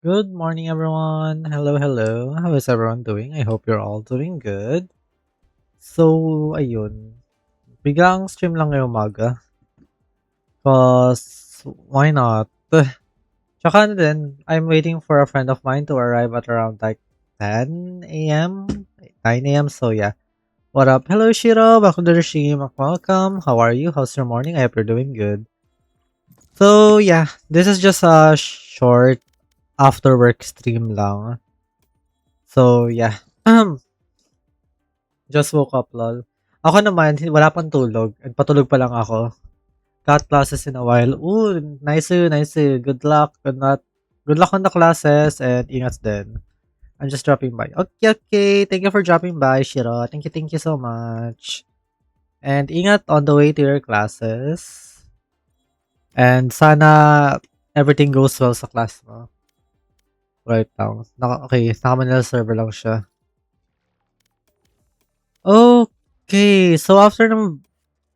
Good morning, everyone. Hello, hello. How is everyone doing? I hope you're all doing good. So, ayun. Biglang stream lang ngayong umaga. Cause, why not? Tsaka ano din, I'm waiting for a friend of mine to arrive at around like 10 a.m., 9 a.m. So, yeah. What up? Hello, Shiro. Welcome to the stream. Welcome. How are you? How's your morning? I hope you're doing good. So, yeah. This is just a short after work stream lang. So, yeah. Just woke up, lol. Ako naman, wala pang tulog. Nagpatulog pa lang ako. Got classes in a while. Ooh, nice, nice. Good luck. Good luck on the classes and ingat din. I'm just dropping by. Okay, okay. Thank you for dropping by, Shiro. Thank you so much. And ingat on the way to your classes. And sana everything goes well sa class mo. Right now. Okay, naka-Manila server lang siya. Okay, so after ng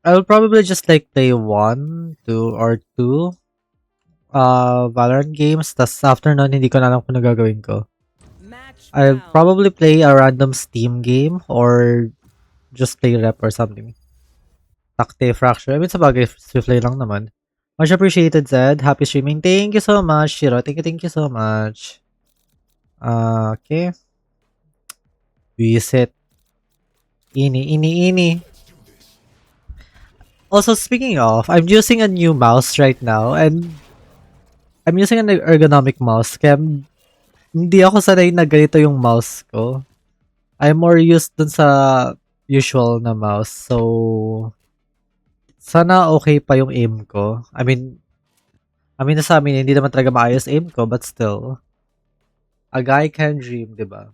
I'll probably just like play one, two, or two Valorant games. Tas after nun, hindi ko na alam kung ano gagawin ko. Match I'll found. probably play a random Steam game or just play rep or something. Takte Fracture. I mean, sa bagay, play lang naman. Much appreciated, Zed. Happy streaming. Thank you so much, Shiro. Thank you so much. Okay. Visit. Ini. Also, speaking of, I'm using a new mouse right now and I'm using an ergonomic mouse. Kaya hindi ako sanay na ganito yung mouse ko. I'm more used dun sa usual na mouse. So, sana okay pa yung aim ko. I mean na sa amin, hindi naman talaga maayos aim ko, but still, a guy can dream, di ba?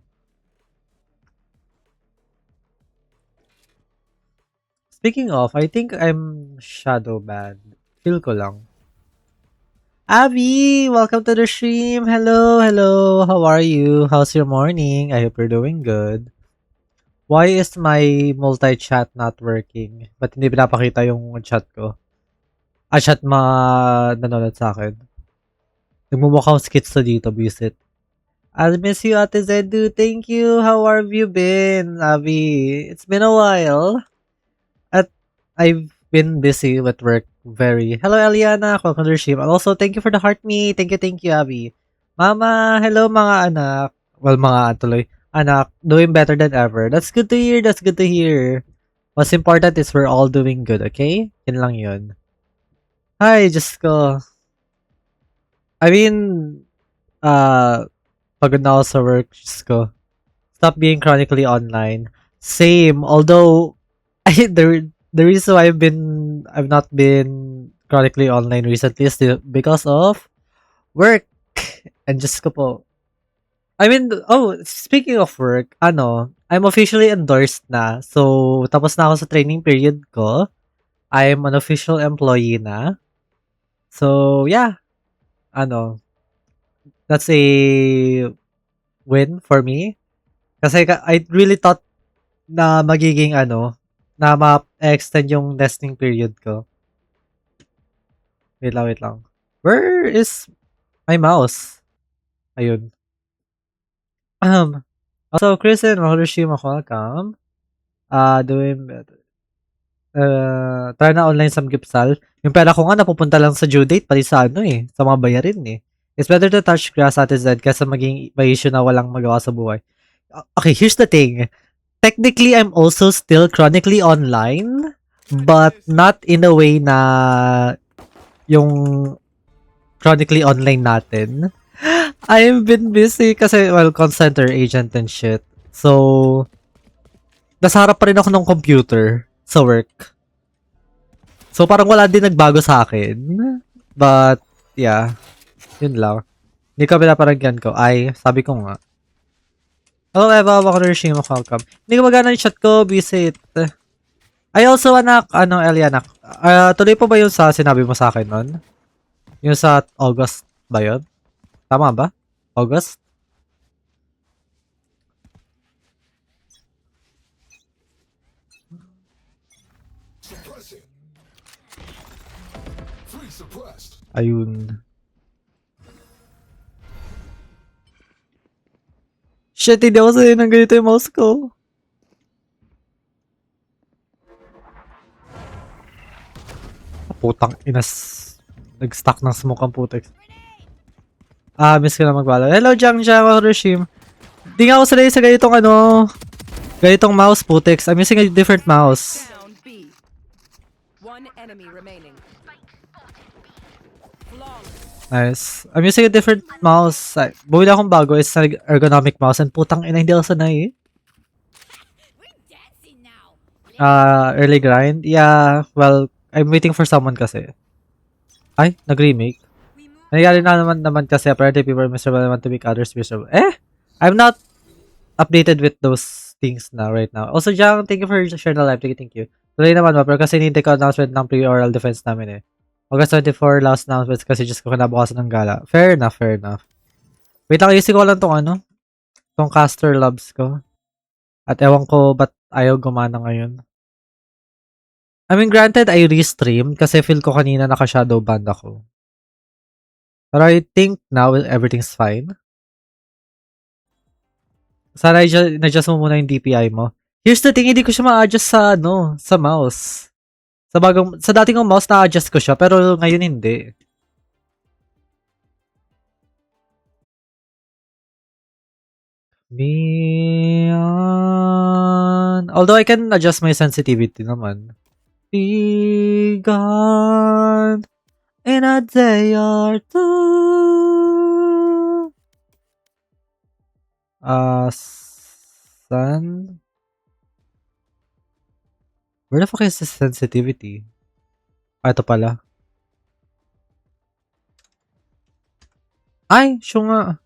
Speaking of, I think I'm shadow banned. Feel ko lang. Abby, welcome to the stream. Hello. How are you? How's your morning? I hope you're doing good. Why is my multi-chat not working? Ba't hindi pinapakita yung chat ko? Chat mga nanonood sa akin. Nagmumukhang schizo dito, visit. I miss you, Ate Zedu. Thank you. How have you been, Abby? It's been a while. At I've been busy with work very. Hello, Eliana. Welcome to the stream. And also, thank you for the heart me. Thank you, Abby. Mama, hello mga anak. Well, mga tuloy. Anak, doing better than ever. That's good to hear. That's good to hear. What's important is we're all doing good, okay? Yun lang yun. Hi, Diyos ko. I mean, uh, pagod na ako sa work, Diyos ko. Stop being chronically online. Same, although, the reason why I've not been chronically online recently is because of work. And Diyos ko po. I mean, speaking of work, I'm officially endorsed na. So, tapos na ako sa training period ko. I'm an official employee na. So, yeah, ano, that's a win for me. Kasi I really thought na magiging na ma-extend yung nesting period ko. Wait lang. Where is my mouse? Ayun. Also, Chris and Hiroshima, welcome. Doing try na online samgipsal. Yung pera ko nga napupunta lang sa due date, pati sa sa mga bayarin eh. It's better to touch grass at Z kaysa maging may issue na walang magawa sa buhay. Okay, here's the thing. Technically, I'm also still chronically online, but not in a way na yung chronically online natin. I've been busy kasi, well, call center agent and shit. So, nasa harap pa rin ako ng computer sa work. So, parang wala din nagbago sa akin. But, yeah. Yun lang. Hindi ko pinaparagyan ko. Ay, sabi ko nga. Hello, Eva. Welcome to Shima. Welcome. Hindi ko magana yung chat ko. Visit. Ay, also, anak. Ellie, anak. Tuloy po ba yung sa sinabi mo sa akin nun? Yung sa August ba yun? Tama ba? August? Ayun. Shit, hindi ako sanay ng ganito yung mouse ko. Putang inas. Nag-stack ng smoke ang putek. Miss ko na magbalo. Hello, Jang Jang, Hiroshima. Di nga ako sanay sa ganitong mouse, putex. I'm using a different mouse. Down B. One enemy remaining. Flawless. Nice. I'm using a different mouse. Bumili akong bago. It's an ergonomic mouse. And putang ina, hindi ako sanay. Early grind? Yeah, well, I'm waiting for someone kasi. Ay, nag-remake. Nangyari na naman kasi apparently people are miserable and want to make others miserable. I'm not updated with those things now, right now. Also, Jang, thank you for sharing the live. Thank you. Tuloy naman ba, pero kasi hindi ko announcement ng pre-oral defense namin eh. August 24, last announcements kasi just ko kinabukasan ng gala. Fair enough, fair enough. Wait lang, isip ko lang tong caster loves ko. At ewan ko ba't ayaw gumana ngayon. I mean, granted, I restreamed kasi feel ko kanina naka-shadow band ako. But I think now everything's fine. Sana na-adjust mo muna yung DPI mo. Here's the thing, hindi ko siya ma-adjust sa mouse. Sa dating kong mouse, na-adjust ko siya, pero ngayon hindi. Although I can adjust my sensitivity naman. Be gone in a day or two. Sun? Where the fuck is the sensitivity? Ito pala. Ay, siya nga.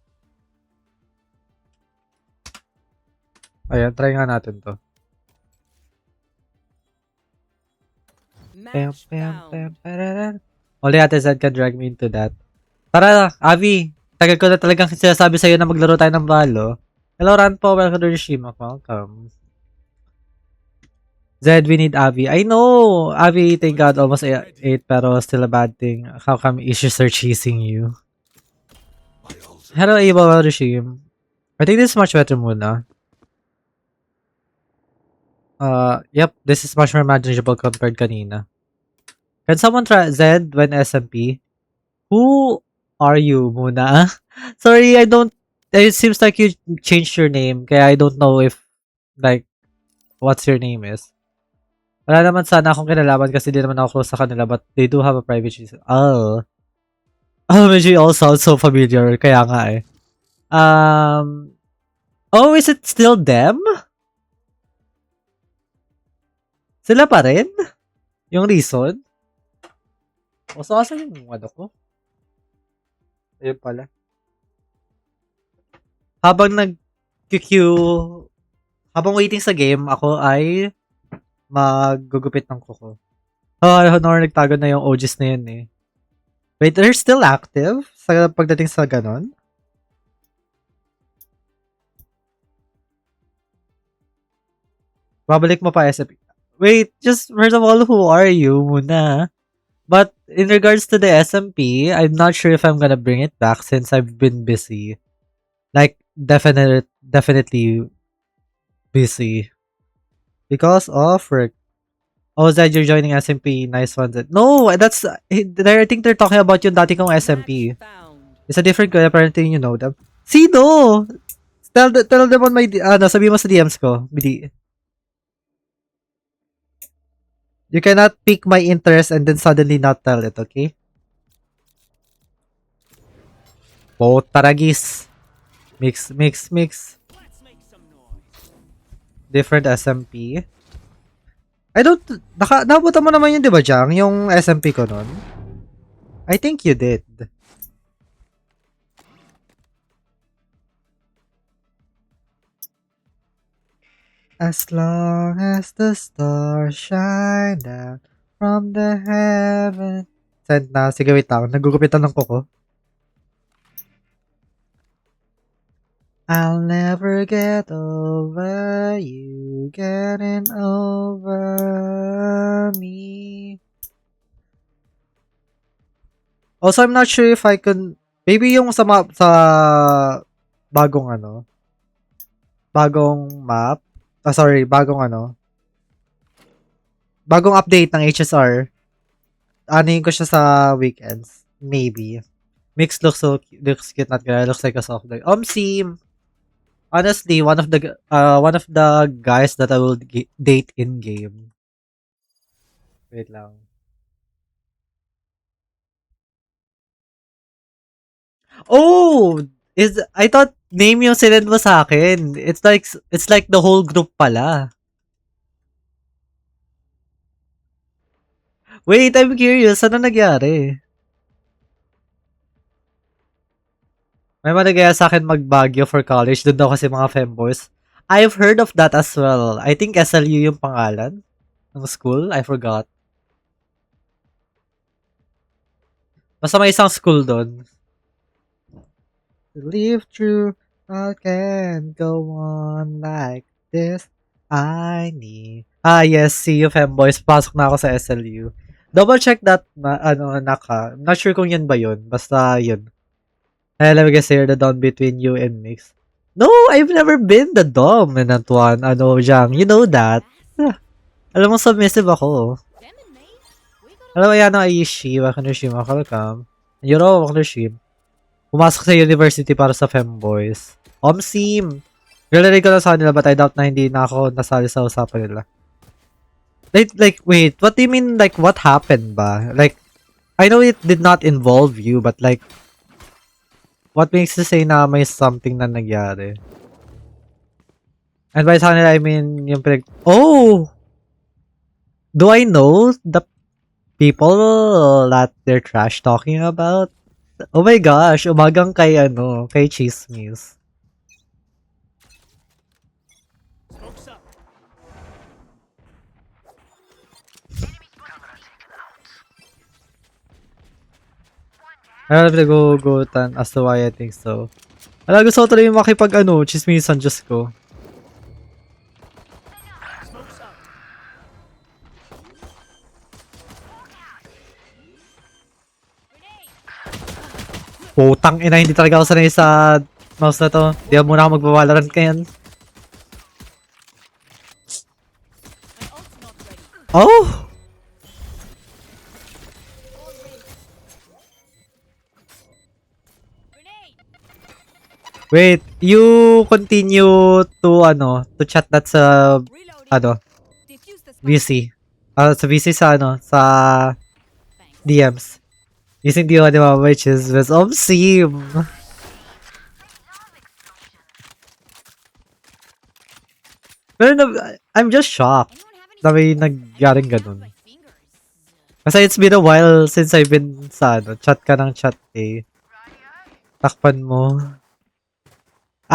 Ayan, try nga natin to. Only Ate Zed can drag me into that. Tara, Avi. Tagal ko na talagang sinasabi sa'yo na maglaro tayo ng balo. Hello, Ranpo. Welcome to Rishima. Welcome. Zed, we need Avi. I know! Avi, thank God, almost 8 pero still a bad thing. How come issues are chasing you? Hello, Abel Rishim. I think this is much better muna. Yep, this is much more manageable compared kanina. Can someone try Zed when SMP? Who are you muna? Sorry, I don't... It seems like you changed your name, kaya I don't know if, like, what's your name is. Wala naman sana akong kinalaman kasi di naman ako close sa kanila, but they do have a private reason. Oh, medyo you all sound so familiar, kaya nga eh. Oh, is it still them? Sila pa rin? Yung reason? O, so asan yung ano ko? Ayun pala. Habang habang waiting sa game, ako ay maggugupit ng kuko. Honor, nagtago na yung OGs na yun eh. Wait, they're still active? Sa pagdating sa ganon? Babalik mo pa SMP. Wait, just first of all, who are you muna? But in regards to the SMP, I'm not sure if I'm gonna bring it back since I've been busy. Like, definitely busy. Because of work. Oh, Zed, you're joining SMP. Nice one, Zed. No, that's... I think they're talking about yung dati kong SMP. It's a different guy. Apparently, you know them. Sino? Tell them on my... sabi mo sa DMs ko. Bili. You cannot pique my interest and then suddenly not tell it, okay? Oh, taragis. Mix. Different SMP. I don't... Nabutan mo naman yun, di ba, Jang? Yung SMP ko nun? I think you did. As long as the stars shine down from the heaven. Send na. Sige, wait lang. Nagugupitan ng kuko. I'll never get over you getting over me. Also, I'm not sure if I can... Maybe yung sa bagong ano. bagong map. Sorry, bagong update ng HSR. Anuhin ko siya sa weekends. Maybe. Mix looks cute, not gonna looks like a soft dog. Sim. Honestly, one of the guys that I will date in game. Wait lang. Oh, I thought name yung sinend mo sa akin. It's like the whole group pala. Wait, I'm curious. Ano nangyari? May managaya sa akin mag-Baguio for college. Doon daw kasi mga femboys. I've heard of that as well. I think SLU yung pangalan ng school. I forgot. Basta may isang school doon. Live true, I can't go on like this. I need... Yes, see you femboys. Pasok na ako sa SLU. Double check that, Naka. I'm not sure kung yun ba yun. Basta yun. Let me guess here, the dawn between you and Mix. No, I've never been the dom in that one. Jang, you know that. Alam mo, submissive ako. Alam mo, yan ang Aishi, Wakanushima, welcome. Yoro, Wakanushim. Pumasok sa university para sa femboys. Sim. Nilagay ko na sa kanila, but I doubt na hindi na ako nasali sa usapan nila. Wait, what do you mean, like, what happened ba? Like, I know it did not involve you, but like, what makes you say na may something na nangyari? And by sa kanila, I mean, yung Oh! Do I know the people that they're trash talking about? Oh my gosh, umagang kay Chismis. Alam na nagugutan as to why I think so. Alam, gusto ko tuloy chismisan, Diyos ko. Putang ina, hindi talaga ako sanay sa mouse na to. Di muna ako magbabalorant kayan. Oh! Wait, you continue to chat that sa, VC. Sa VC sa DMs. Using the audio which is with Sim. Pero I'm just shocked na may nagyaring ganun. Kasi it's been a while since I've been sa chat ka ng chat eh. Takpan mo.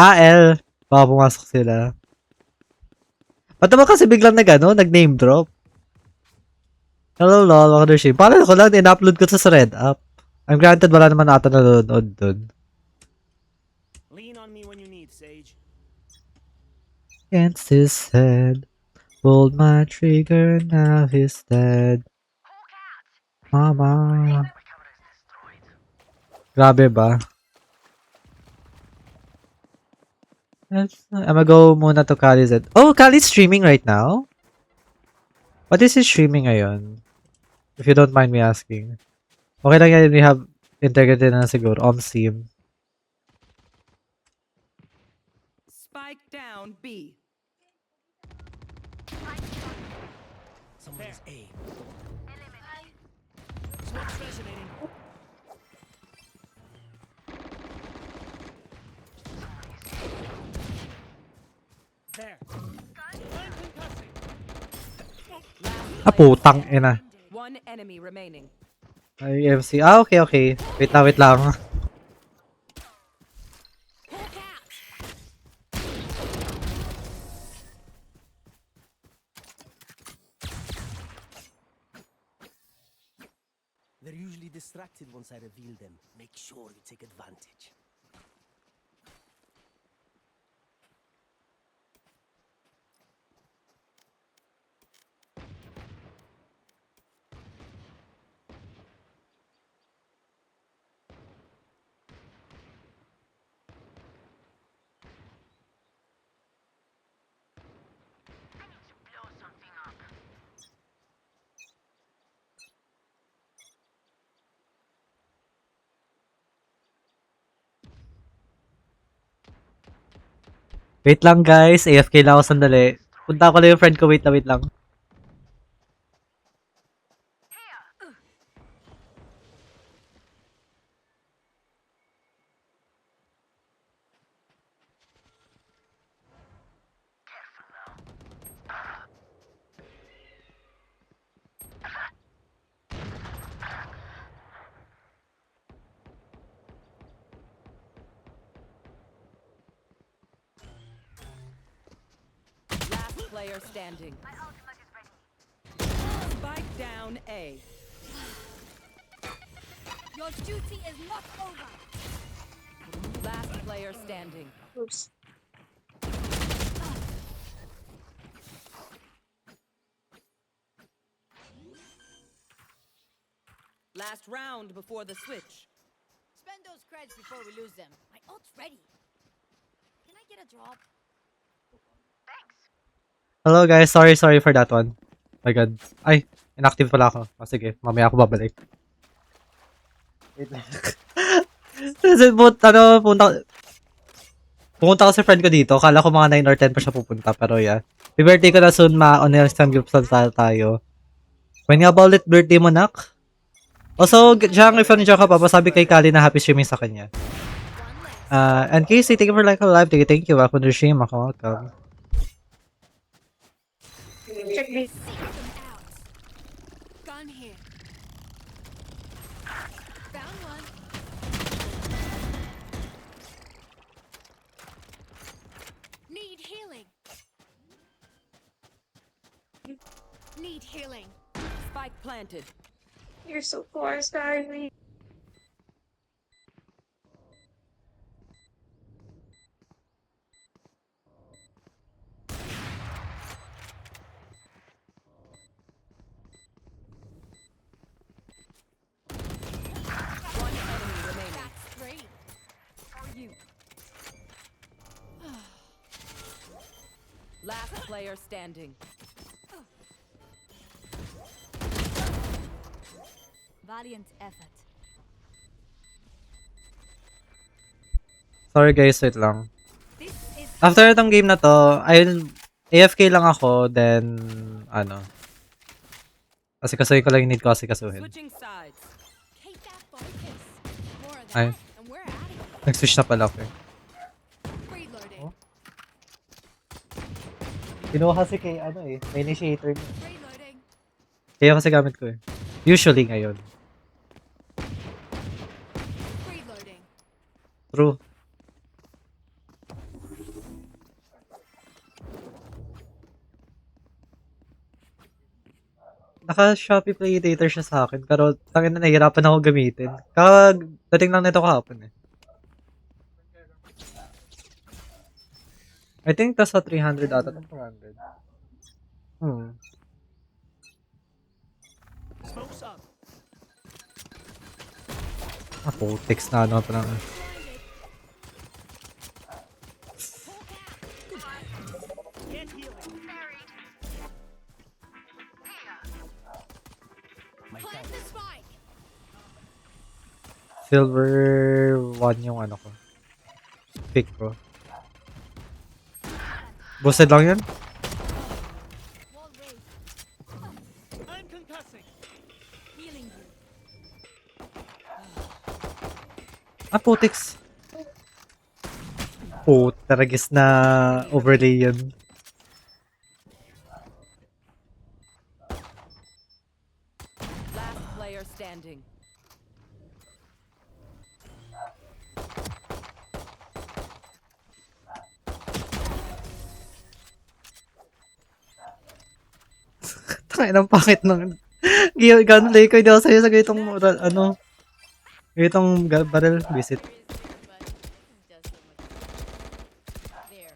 L. Baka pumasok sila. Ba't naman kasi biglang nag-name drop? Hello, lol. Wakanushim. Paano ko lang, in-upload ko sa Red App. I'm granted, wala naman ata nanonood dun. Lean on me when you need, Sage. Against his head. Pulled my trigger, now he's dead. Mama. Grabe ba? I'm gonna go muna to Kali's. Oh, Kali's streaming right now? What is he streaming ngayon? If you don't mind me asking. Okay lang yan, we have integrity na siguro. Sim. Spike down B. Someone's A. Smoke's resonating. There. Putang ina. One enemy remaining. Ay, MC. Okay. Wait lang. They're usually distracted once I reveal them. Make sure you take advantage. Wait lang guys, AFK lang ako sandali. Punta ko lang yung friend ko, wait lang. Last player standing. Spike down A. Your duty is not over. Last player standing. Oops. Last round before the switch. Spend those creds before we lose them. My ult's ready. Can I get a drop? Hello guys, sorry for that one. My god. Ay, inactive pala ako. Oh, sige, mamaya ako babalik. Wait lang. Kasi pumunta ko sa friend ko dito. Kala ko mga 9 or 10 pa siya pupunta. Pero yeah. May birthday ko na soon, on the next time group tayo. When nga ba ulit birthday mo, nak? Also, Jang, if nandiyan ka pa, pasabi kay Kali na happy streaming sa kanya. And Casey, thank you for like a live. Thank you. Welcome to the stream. Ako, welcome. Check me. Seek them out. Gun here. Found one. Need healing. Need healing. Spike planted. You're so far, Sky. One enemy remaining. That's three. For you. Last player standing. Valiant effort. Sorry guys, wait lang. This is After itong game na to, AFK lang ako, then, kasi kasuhin ko lang yung need ko kasi kasuhin. Switching sides. keep that focus. More of Ay. that, and we're out of here. Nag-switch na pala ako eh. Reloading. Oh. Kinuha kasi kay, may initiator niya. Reloading. Kaya kasi gamit ko eh. Usually ngayon. Reloading. True. Naka-Shopee Play Later siya sa akin, pero tangin na nahihirapan ako gamitin. Dating lang nito kahapon eh. I think tas sa 300 ata ng 400. Smoke's up. Ako, text na pa lang. Get healing. My Plant time. the spike. Silver 1 yung ko. Pick ko. Boosted lang yun? Wall raised. I'm concussing. Healing you. Putix. Taragis na overlay yun. Last player standing. Tangin ang pakit ng gunplay ko. Hindi ako sa'yo sa ganitong ganitong barrel visit. There.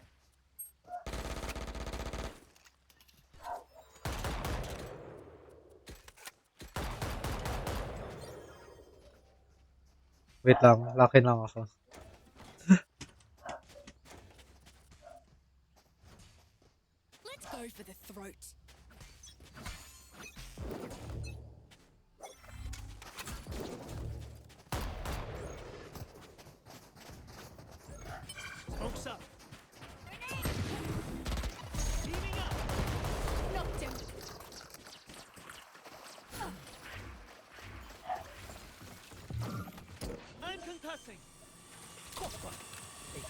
Wait lang, lucky lang ako. Let's go for the throat. Smoke's up.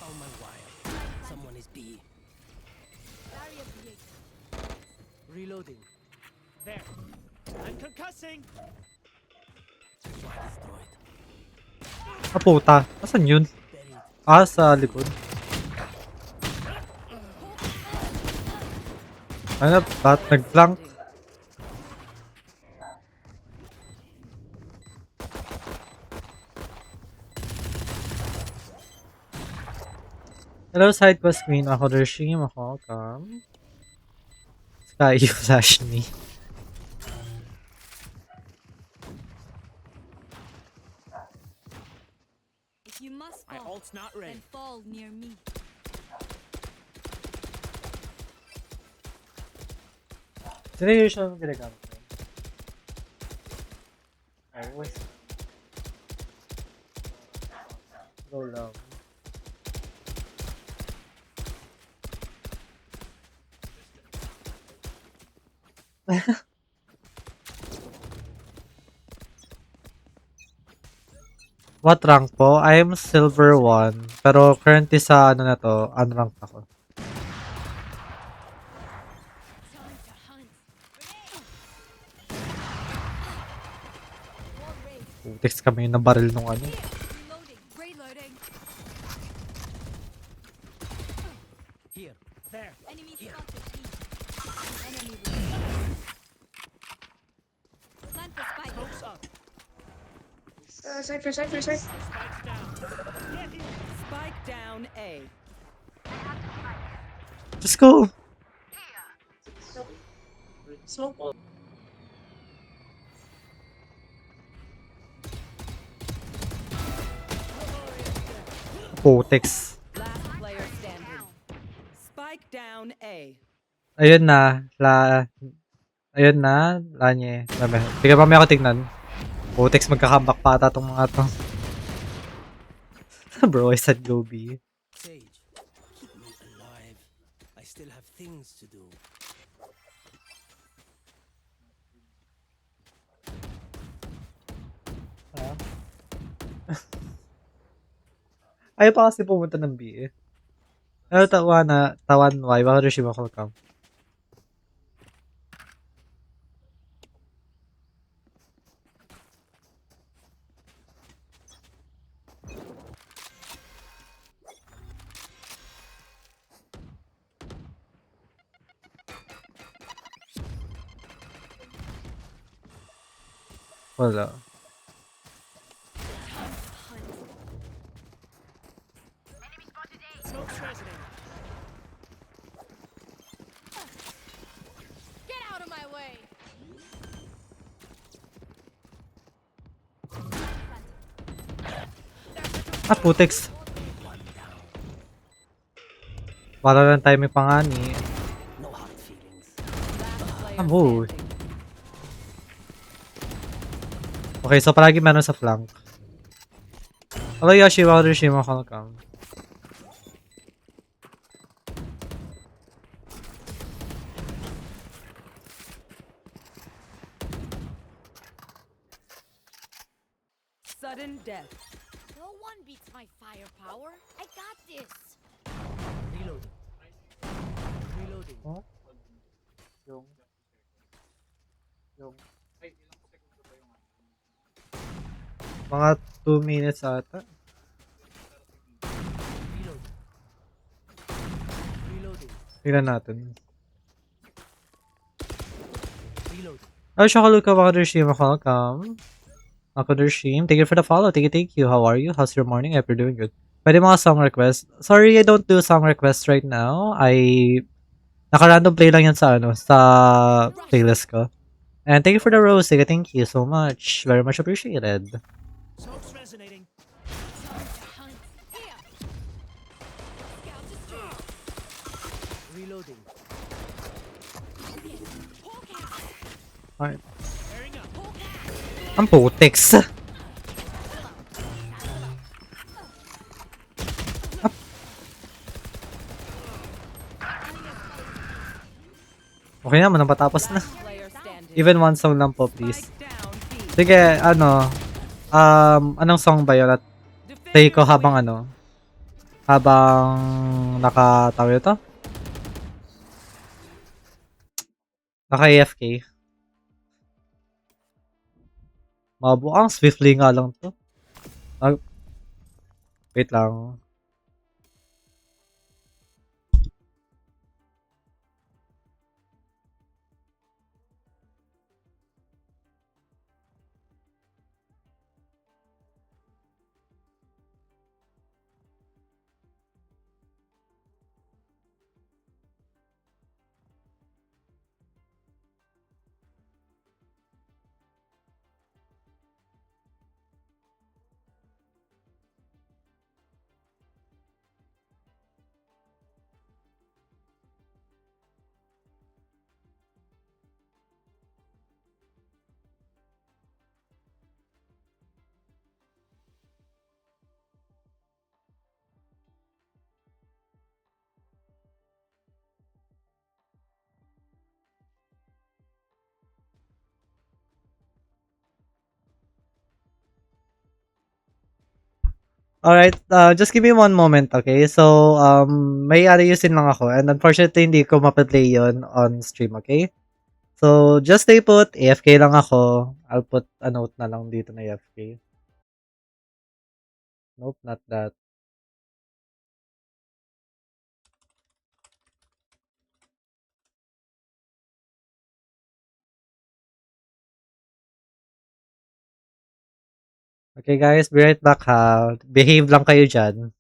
found my wire. Someone is B. Barrier created. Reloading. There. I'm concussing. Wire destroyed. Ah, puta. Asan yun? Buried. Ah, sa likod. Ano, ba't nag-flank? Standing. Hello, side quest queen. Ako Dershim. Ako, come. Sky, you flash me. If you must My fall, ult's not ready. then fall near me. Sino yung usual mong ginagamit mo? Always. Go lang. What rank po? I am silver 1. Pero currently sa ano na to, unranked ako. Time to hunt. War raid. Text kami yung nabaril nung ano. Reloading. Reloading. Here. There. Enemy Here. spotted. B. Enemy remaining. Plant the spike. Smoke's up. Cypher. Spike's down. Get him. Spike down A. Let's go! Smoke. Potex. Last player standing. Spike down A. Ayun na. Ayun na. Lanye. Sabi. Sige, mamaya ako tignan. Potex magkakambak pa ata tong mga to. Bro, I said go B. Sage, keep me alive. I still have things to do. Ah. Ayaw pa kasi pumunta ng B eh. Ayaw tawan Y. Baka rin siya makalkam. Wala. Smoke's resonating. Get out of my way. Ah, putex. Para lang tayo may pangani. No hard feelings. Last player Abo. standing. Okay, so palagi meron sa flank. Hello, Yoshi. Baka rin siya makalkam. Sudden death. No one beats my firepower. I got this. Reloading. Reloading. Oh? Mga 2 minutes ata. Reloading. Reloading. Tingnan natin. Reloading. Oh, Shakaluka, baka rin siya makalkam. Ako Dershim, thank you for the follow. Thank you. How are you? How's your morning? I hope you're doing good. Pwede mga song request. Sorry, I don't do song requests right now. Naka-random play lang yan sa playlist ko. And thank you for the rose. Thank you so much. Very much appreciated. Smoke's resonating. Time to hunt. Here. Scout destroyed. Reloading. Hawk out. Alright. Pairing up. Ang putex. Okay naman, napatapos na. Player standing. Even one song lang po, please. Spike down B. Sige, anong song ba yun? At play ko habang habang tawag ito? Naka-AFK. Mabuang swiftly nga lang 'to. Ah, wait lang. Alright, just give me one moment, okay? So, may ayusin lang ako and unfortunately hindi ko mape-play yun on stream, okay? So, just stay put, AFK lang ako. I'll put a note na lang dito na AFK. Nope, not that. Okay guys, be right back ha. Behave lang kayo dyan.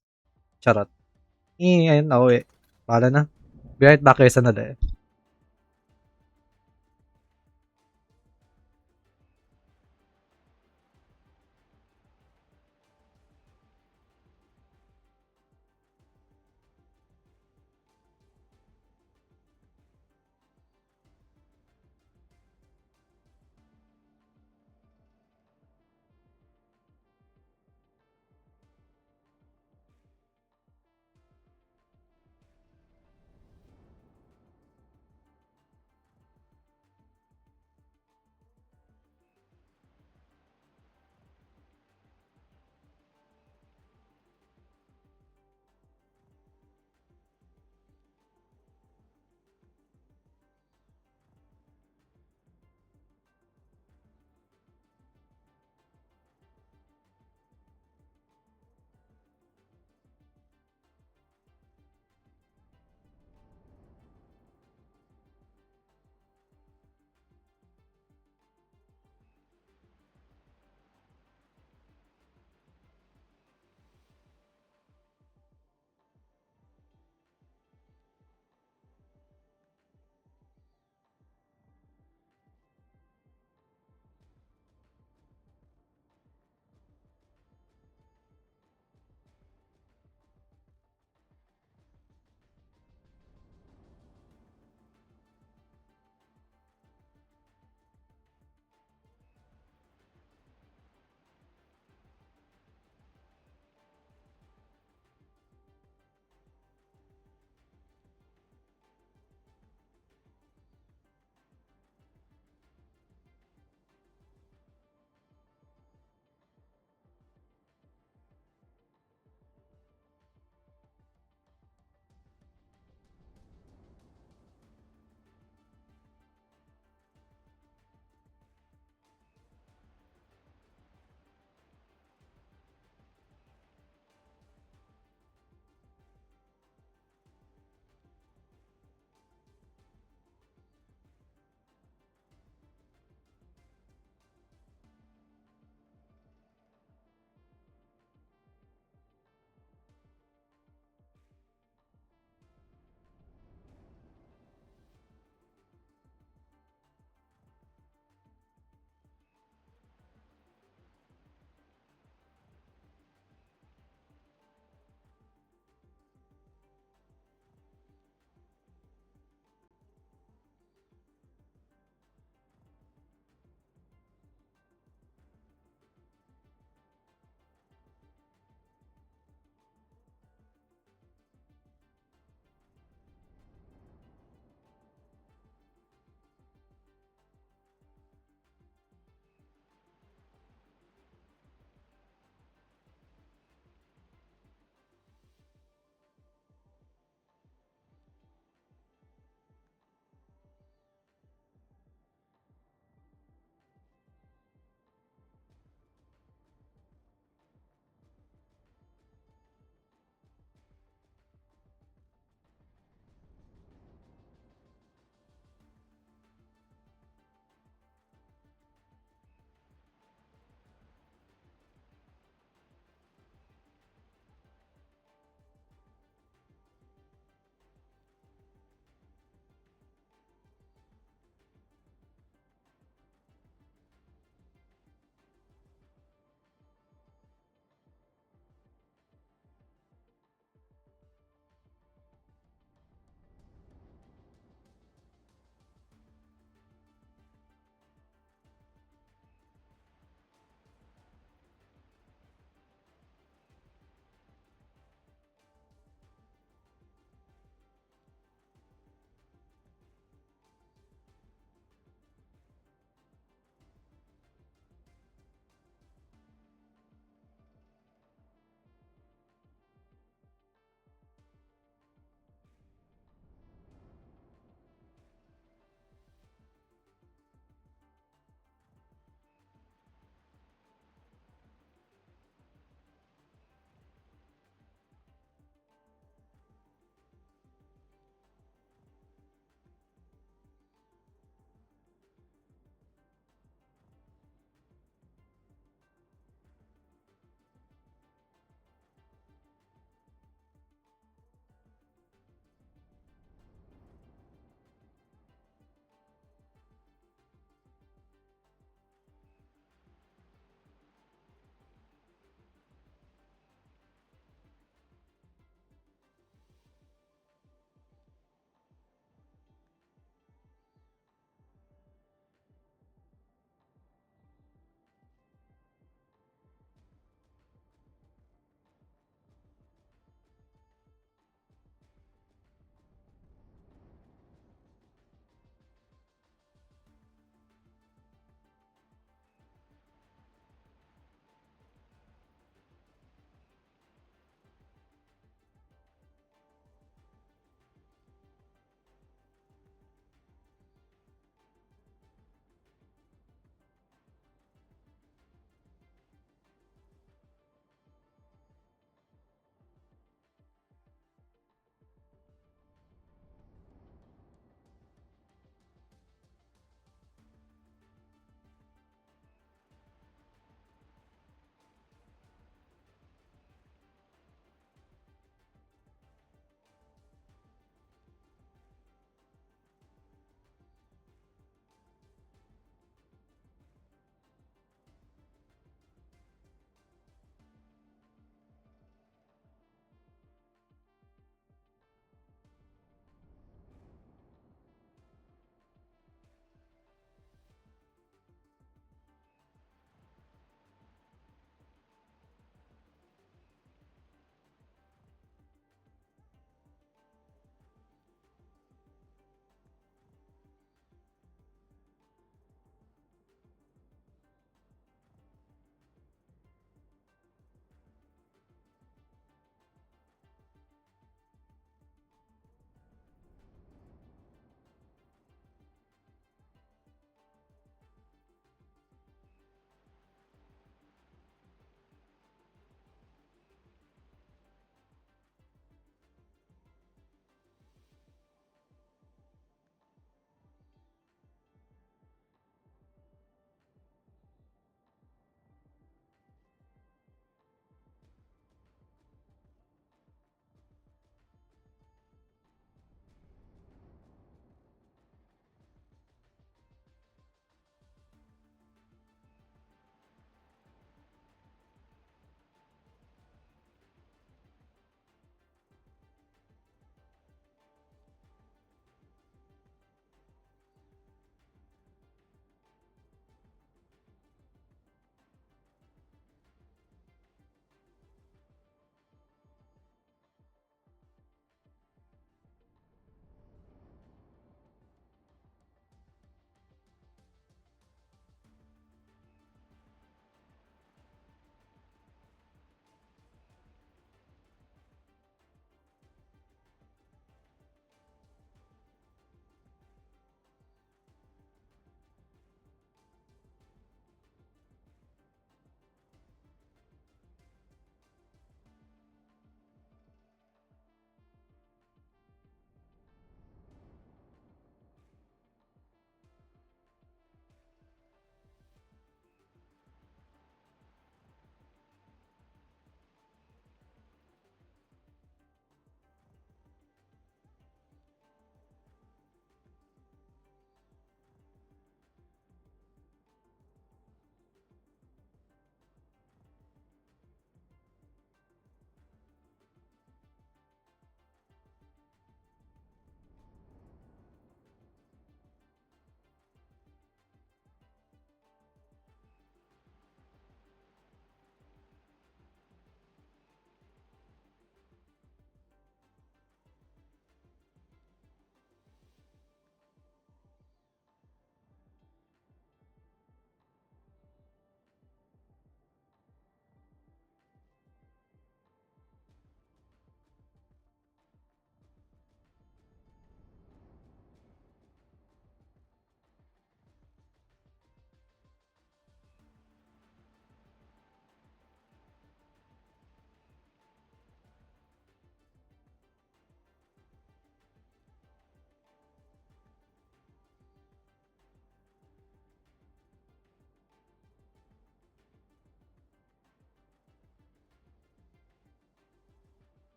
Charot. Ayun na, uwi. Bahala na. Be right back kayo sandali.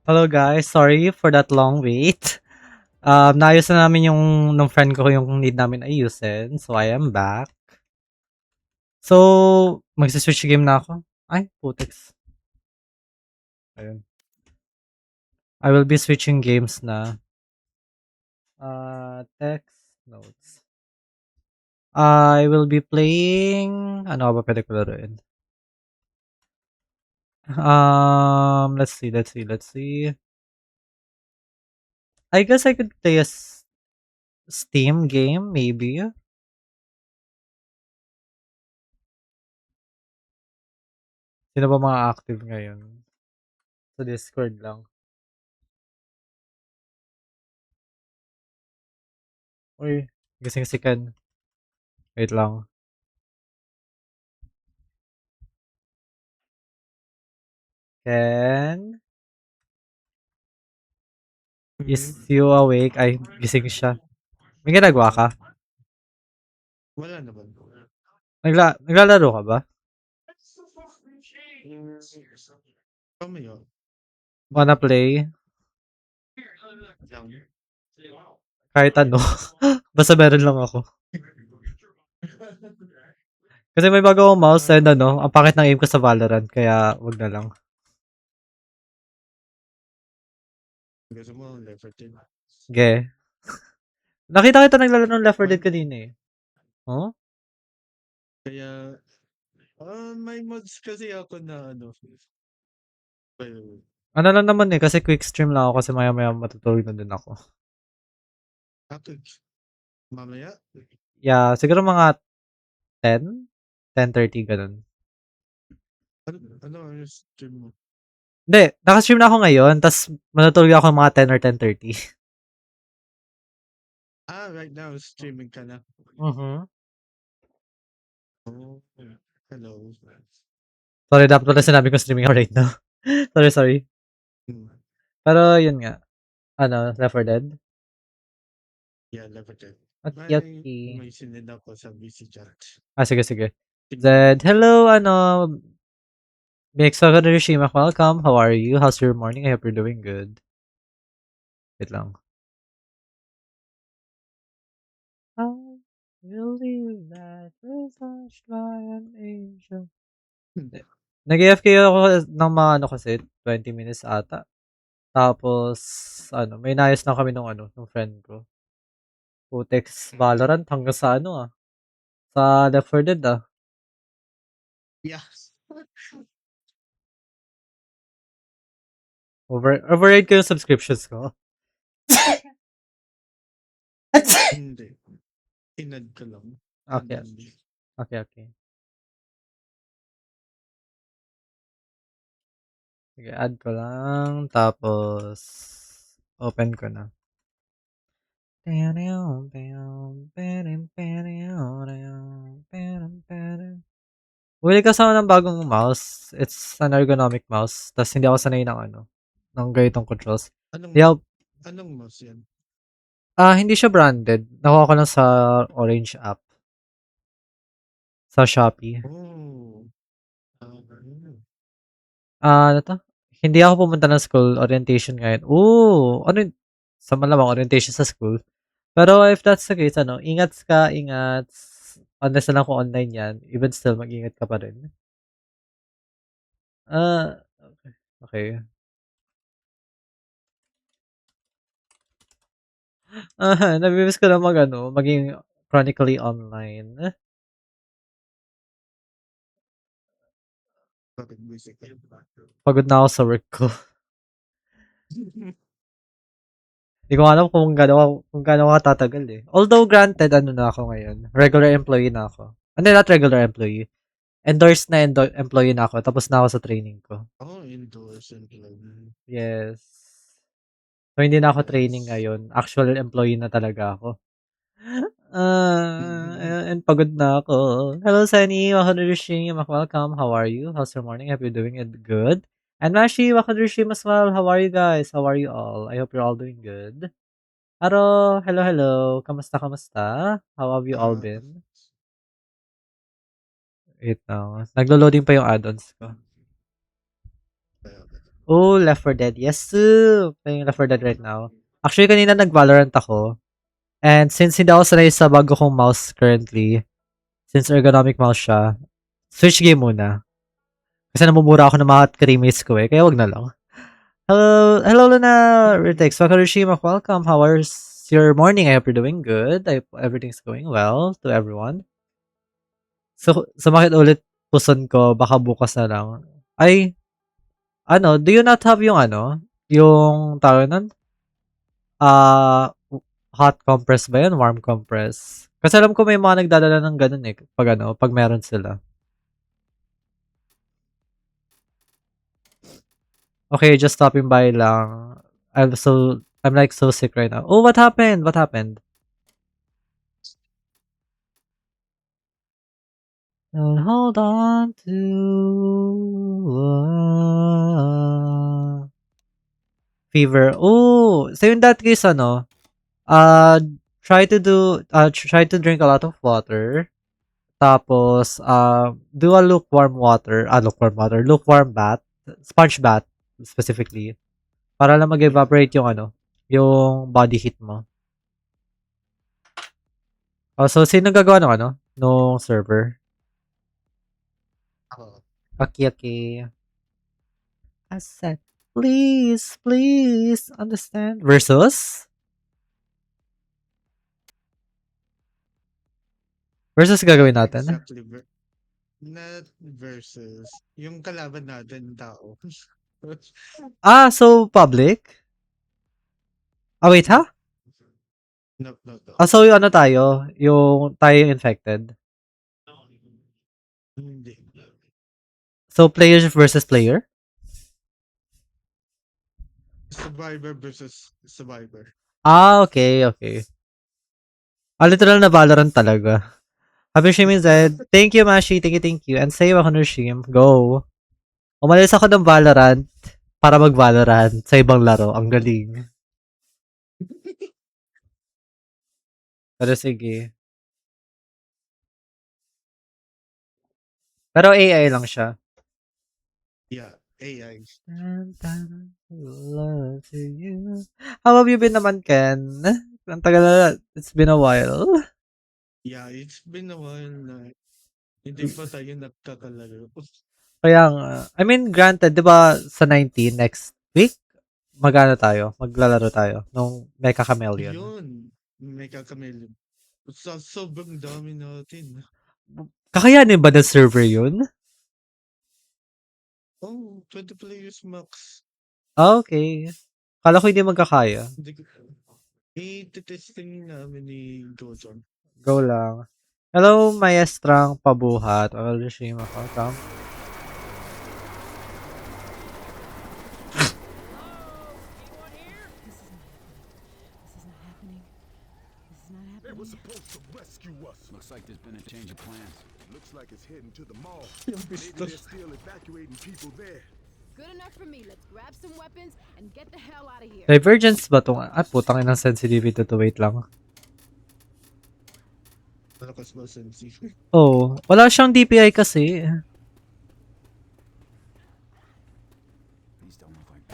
Hello guys, sorry for that long wait. Naayos na namin yung nung friend ko yung need namin ayusin. So I am back. So, magsi-switch game na ako. Ay, putix. Ayun. I will be switching games na. Text notes. I will be playing ano ba pwede ko laruin? Let's see. I guess I could play a Steam game, maybe. Sino ba mga active ngayon? Sa Discord lang. Uy, gising si Ken. Wait lang. Ken? Is you awake? Ay, gising siya. May ginagawa ka? Wala naman. Naglalaro ka ba? Mamaya Wanna play? lang. Kahit ano. Basta meron lang ako. Kasi may bago akong mouse and ano, ang pangit ng aim ko sa Valorant, kaya wag na lang. Gusto mo, Left 4 Dead. Ge. Nakita kita naglalaro ng Left 4 Dead kanina eh. Oh? Kaya, may mods kasi ako na ano. Well, Ano lang naman eh, kasi quick stream lang ako kasi maya-maya matutulog na din ako. ako, mamaya, Yeah, siguro mga 10? 10:30 ganun. ano ang stream mo? Hindi, naka-stream na ako ngayon, tas matutulog ako mga 10 or 10:30. Right now, streaming ka na. Mhm. Oh, hello. Sorry, dapat pala sinabi ko streaming ako right now. Sorry. Hmm. Pero yun nga. Ano, Left 4 Dead? Yeah, Left 4 Dead. Yaki. May sinend ako sa VC chat. Sige. Zed, hello, ano, Mixo Hiroshima, welcome. How are you? How's your morning? I hope you're doing good. Wait lang. I believe that we're touched by an angel. Nag-AFK ako ng mga ano kasi, 20 minutes ata. Tapos, ano, may inayos na kami nung ano, nung friend ko. Putex Valorant hanggang sa ano sa Left 4 Dead Yeah. Override ko yung subscriptions ko. Hindi. Inad ka lang. Okay. And then, Okay. Sige, add ko lang. Tapos, open ko na. Bumili kasi ako ng bagong mouse. It's an ergonomic mouse. Tapos hindi ako sanay ng ano, ng ganitong controls. anong, Hindi ako, anong mouse yan? hindi siya branded. Nakuha ko lang sa Orange app. Sa Shopee. Oh. Ano 'to? Hindi ako pumunta ng school orientation ngayon. Ano yun? Sa malamang orientation sa school. Pero if that's the case, ano, ingat. Unless na lang kung online yan, even still, mag-ingat ka pa rin. Okay. Nami-miss ko na maging chronically online. Bakit music? Pagod na ako sa work ko. Hindi ko alam kung gaano ako tatagal eh. Although granted, ano na ako ngayon, regular employee na ako. Hindi, not regular employee. Endorsed na employee na ako, tapos na ako sa training ko. Oh, indoors and club. Yes. So, hindi na ako Nice. training ngayon. Actual employee na talaga ako. And pagod na ako. Hello, Sunny. Welcome to the stream. Welcome. How are you? How's your morning? Hope you're doing it good. And Mashi, welcome to the stream as well. How are you guys? How are you all? I hope you're all doing good. Hello. Kamusta? How have you all been? Wait lang. Naglo-loading pa yung add-ons ko. Oh, Left 4 Dead. Yes, playing Left 4 Dead right now. Actually, kanina nag-Valorant ako. And since hindi ako sanay sa bago kong mouse currently, since ergonomic mouse siya, switch game muna. Kasi namumura ako ng mga teammates ko eh, kaya wag na lang. Hello Luna, Ritex, Wakarishima, welcome. How was your morning? I hope you're doing good. I hope everything's going well to everyone. So, sumakit ulit puson ko, baka bukas na lang. Ay, do you not have yung yung tawag nun? Hot compress ba yun? Warm compress? Kasi alam ko may mga nagdadala ng ganun eh, pag meron sila. Okay, just stopping by lang. I'm like so sick right now. Oh, what happened? What happened? Don't hold on to fever. Oh, so in that case, try to drink a lot of water. Tapos, do a lukewarm bath, sponge bath specifically. Para lang mag-evaporate yung yung body heat mo. Oh, so sino gagawa ng nung server? Ako. Okay. I said, please understand. Versus gagawin natin. Exactly. Not versus. Yung kalaban natin, tao. So public? Wait, ha? No. So yung tayo? Yung tayo yung infected? Hindi. So player versus player? Survivor versus survivor. Okay. Literal na Valorant talaga. Happy Shimin said, thank you, Mashi. Thank you. And say ako Shim. Go. Umalis ako ng Valorant para mag-Valorant sa ibang laro. Ang galing. Pero sige. Pero AI lang siya. Yeah, AI. Love to you. How have you been naman, Ken? Ang tagal na. It's been a while. Yeah, it's been a while na hindi pa tayo nagkakalaro. Kaya nga. I mean, granted, di ba sa 19 next week, maglalaro tayo nung Mecha Chameleon. Yun, Mecha Chameleon. Sobrang dami natin. Kakayanin ba ng server yun? Oh, 20 players max. Okay. Kala ko hindi magkakaya. I-testing namin ni Gojon. Go lang. Hello, maestrang pabuhat. Shima, welcome. They were supposed to rescue us. Looks like there's been a change of plans. Looks like it's heading to the mall. Maybe they're still evacuating people there. Good enough for me. Let's grab some weapons and get the hell out of here. Divergence ba itong... putang inang sensitivity to wait lang. Malakas ba sensi? Oh, wala siyang DPI kasi. These don't look like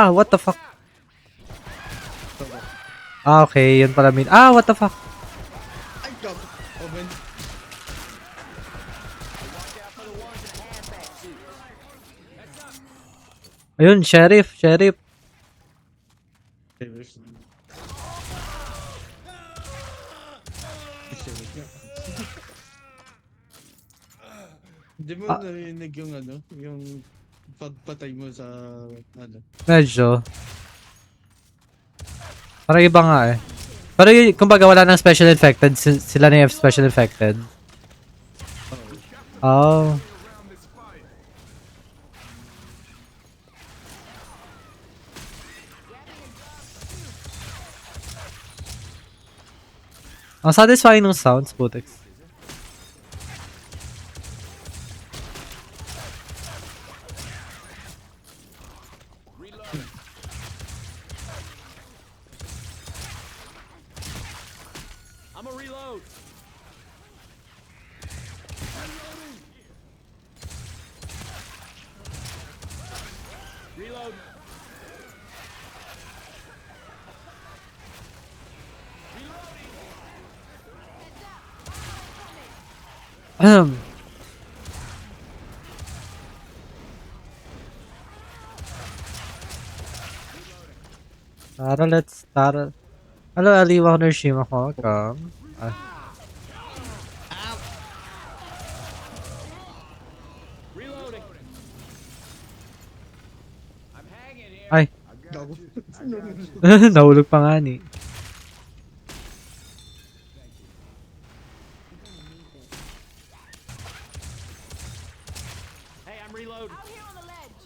What the fuck? Okay, yun pala what the fuck? Ay, God! Open. Ayun, sheriff. Di mo narinig yung yung pagpatay mo sa Medyo. Parang iba nga eh. Pero yun, kumbaga wala nang special infected, sila na yung special infected. Oh. Ang satisfying ng sounds, Putex. I'm a reload. Reload. Ahem. Let's start. Hello, Ali. Welcome to the stream. Welcome. Reloading. I'm hanging here. Ay, Gago. nahulog pa nga ni. Hey, I'm reloading. Out here on the ledge.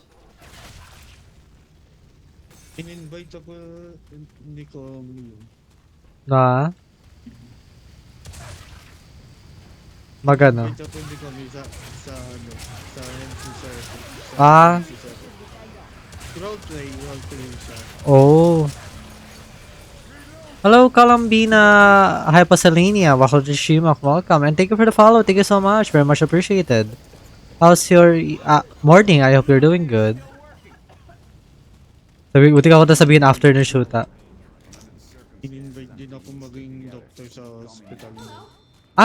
In-invite ako, hindi ko yun. Na? Magano? Invite ako, hindi kami sa ano, sa MC circle. Ah. Roleplay siya. Oh. Hello, Columbina Hyposelenia. Welcome to the stream. Welcome. And thank you for the follow. Thank you so much. Very much appreciated. How's your morning? I hope you're doing good. Buti ka ako na sabihin after ng shoot, ah. In-invite din ako maging doctor sa hospital.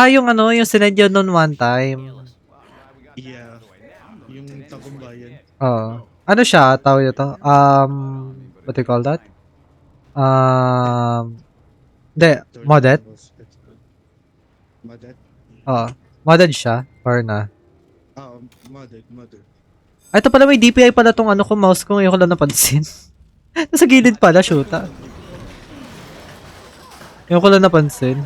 Yung ano, yung sinend yun noon one time. Yeah. Yung Tagumpayan. Oo. Ano siya? Tawag ito? What do you call that? Hindi, modded? Modded? Oo. Modded siya? Or na? Modded. Ay, ito pala may DPI pala tong ano ko, mouse ko. Ngayon ko lang napansin. Nasa gilid pala, shoot, ah. Ngayon ko lang napansin.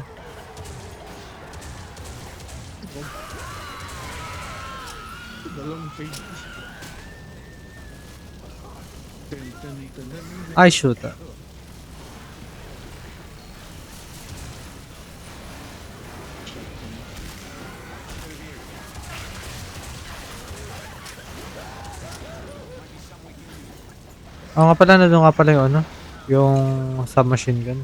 Dalawang page. Ay, shoot, ah. Oo nga pala, nandun nga pala yung ano, yung submachine gun.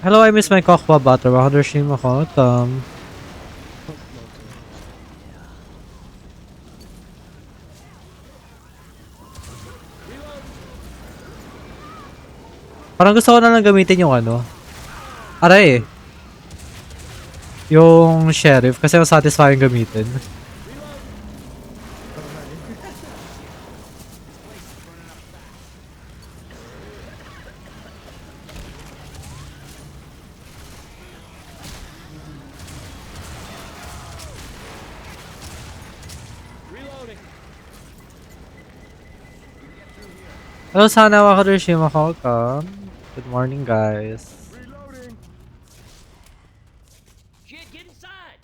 Hello, I miss my Kokwa butter. Welcome to the stream. Welcome. Parang gusto ko na lang gamitin yung ano. Aray eh. Yung sheriff kasi yung satisfying gamitin. Reloading. Hello, sana Wakarushima. Welcome. Good morning, guys. Reloading. Shit, get inside.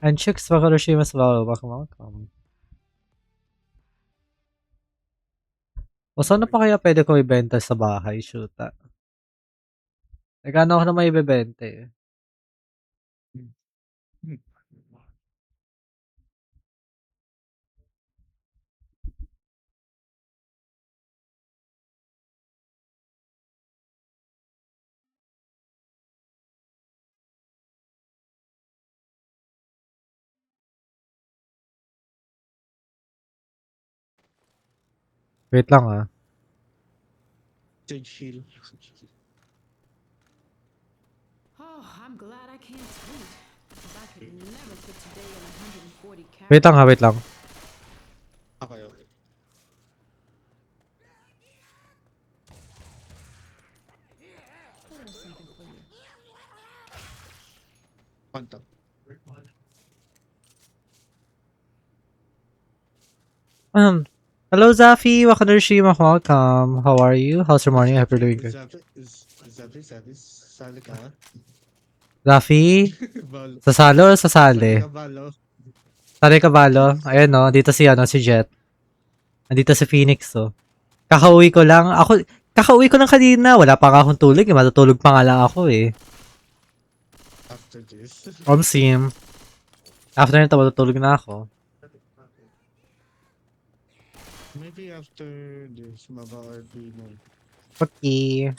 And chicks, Wakarushima as well. Welcome. O saan na pa kaya pwede ko ibenta sa bahay? Shoot, ah. Nagkano ako na may ibebenta eh. Wait lang ah. Sage heal. Oh, I'm glad I can't tweet. Because I could never fit today in 140 characters. Wait lang ha, wait lang. Okay. Pantap. Hello Zafi, welcome to the stream. Welcome. How are you? How's your morning? I hope you're doing good. Zafi, sali ka? Zafi, Balo. sasalo o sasali? Balo. Sali ka balo? Ayan no, dito si ano, si Jet. Nandito si Phoenix oh. Kakauwi ko lang. Kakauwi ko lang kanina. Wala pa nga akong tulog eh. Matutulog pa nga lang ako eh. After this. Sim. After nito, matutulog na ako. Maybe after this, maka-RP mo. Okay.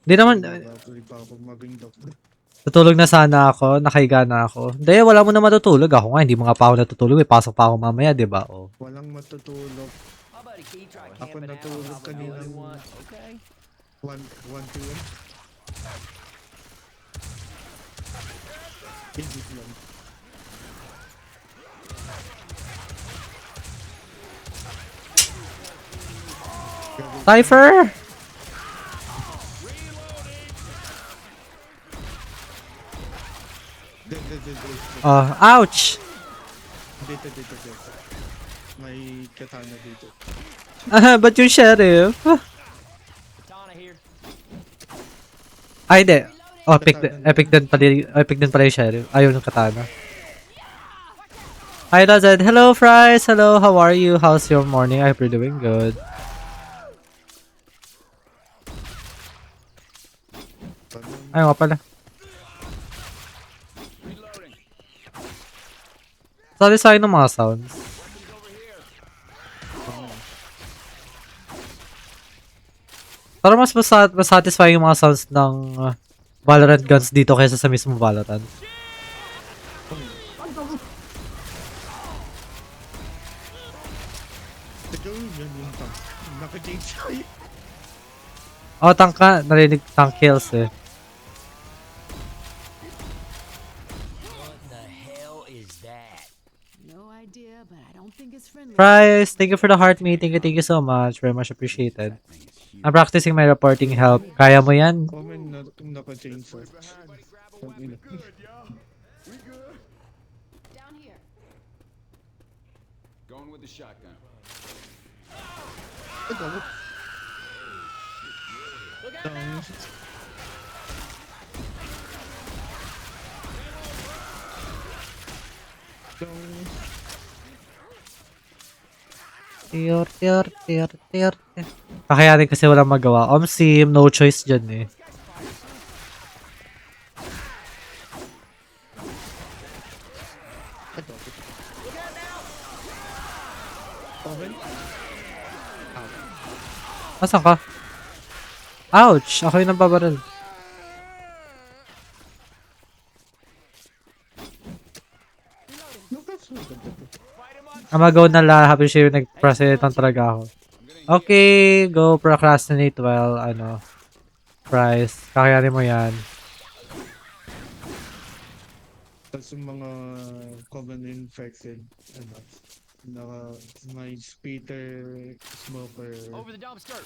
Hindi naman, Mag-apply pa ako maging doctor. tutulog na sana ako, nakahiga na ako. Hindi, wala mo na matutulog. Ako nga, hindi mo nga pa ako natutulog. May pasok pa ako mamaya, di ba? Oh. Walang matutulog. How about a key try Ako camping out natulog off an kanina. early one, okay? 1 p.m. Edit lang. Cypher! Dito. Ouch! Dito. May katana dito. But yung sheriff? Katana here. Ay, hindi. Oh, epic din pala yung sheriff. Ayaw ng katana. Hi, Dazed. Hello, Fries. Hello, how are you? How's your morning? I hope you're doing good. Ayaw nga pala. Satisfying ng mga sounds. Parang mas satisfying yung mga sounds ng Valorant guns dito kaysa sa mismo Valorant. Gawin yun yung tank. Naka-change siya. Oh, tank ka. Narinig tank kills eh. What the hell is that? No idea, but I don't think it's friendly. Price, thank you for the heart me. Thank you so much. Very much appreciated. I'm practicing my reporting help. Kaya mo yan? Comment na naka-change siya. Down here. Going with the shotgun. Tiyor. Kakayanin kasi walang magawa. Omsim, no choice dyan eh. Asan ka? Ouch! Ako yung nababaril. Amagaw na la. Happy siya yung nag-president talaga ako. Okay, go procrastinate while, Price. Kakayanin mo yan. Tapos yung mga common infected, may spitter, smoker. Over the dumpster.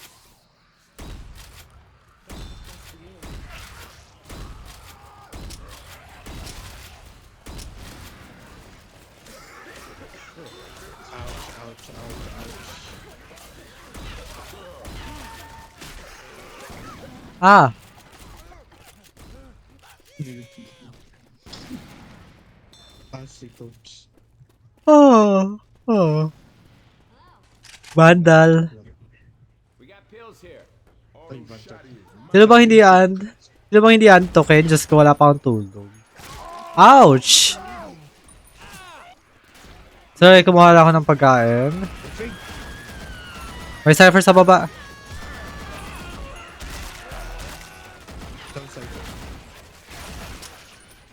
Ouch. Ah! Si coach. Oh! Vandal. We got pills here. Ay, banta. Sino bang hindi antokin? Diyos ko, wala pa akong tulog. Ouch! Sorry, kumuha lang ako ng pagkain. May cypher sa baba.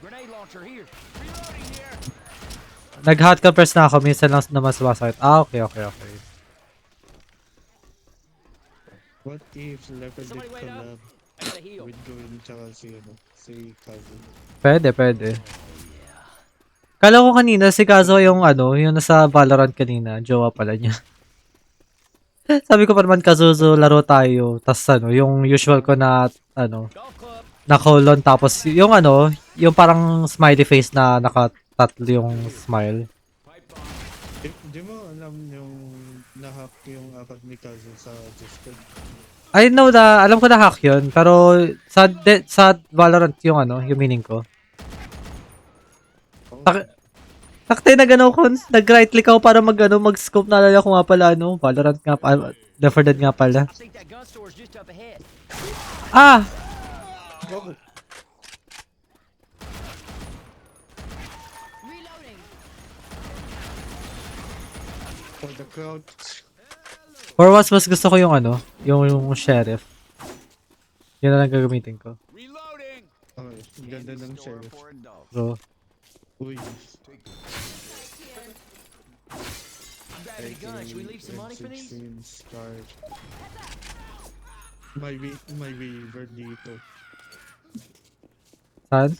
Grenade launcher here. Nag-hot compress na ako. Minsan lang naman sumasakit. Okay. What if Leopard Somebody wait up. collab I gotta heal. with Gwen tsaka si Kazu? Pwede. Kala ko kanina si Kazo yung yung nasa Valorant kanina. Jowa pala niya. Sabi ko pa naman Kazuzo, laro tayo. Tas yung usual ko na Golf club. na colon tapos yung yung parang smiley face na nakatatlo yung smile. Di mo alam yung nahack yung account ni Kazu sa Discord? I know alam ko na hack yun, pero sa Valorant yung yung meaning ko. Takte na gano'n ko, nag-right click ako para mag-scope, naalala ko nga pala, Valorant nga pala, Left 4 Dead nga pala. I think that gun store is just up ahead. Ah! Reloading. For the crowd. For once, mas gusto ko yung ano, yung sheriff. Yun na lang gagamitin ko. Reloading. Okay, ang ganda ng Store sheriff. for adults. Bro. Uy. Gravity gun, should we leave some money for these? M16 start. May waiver dito. Saan?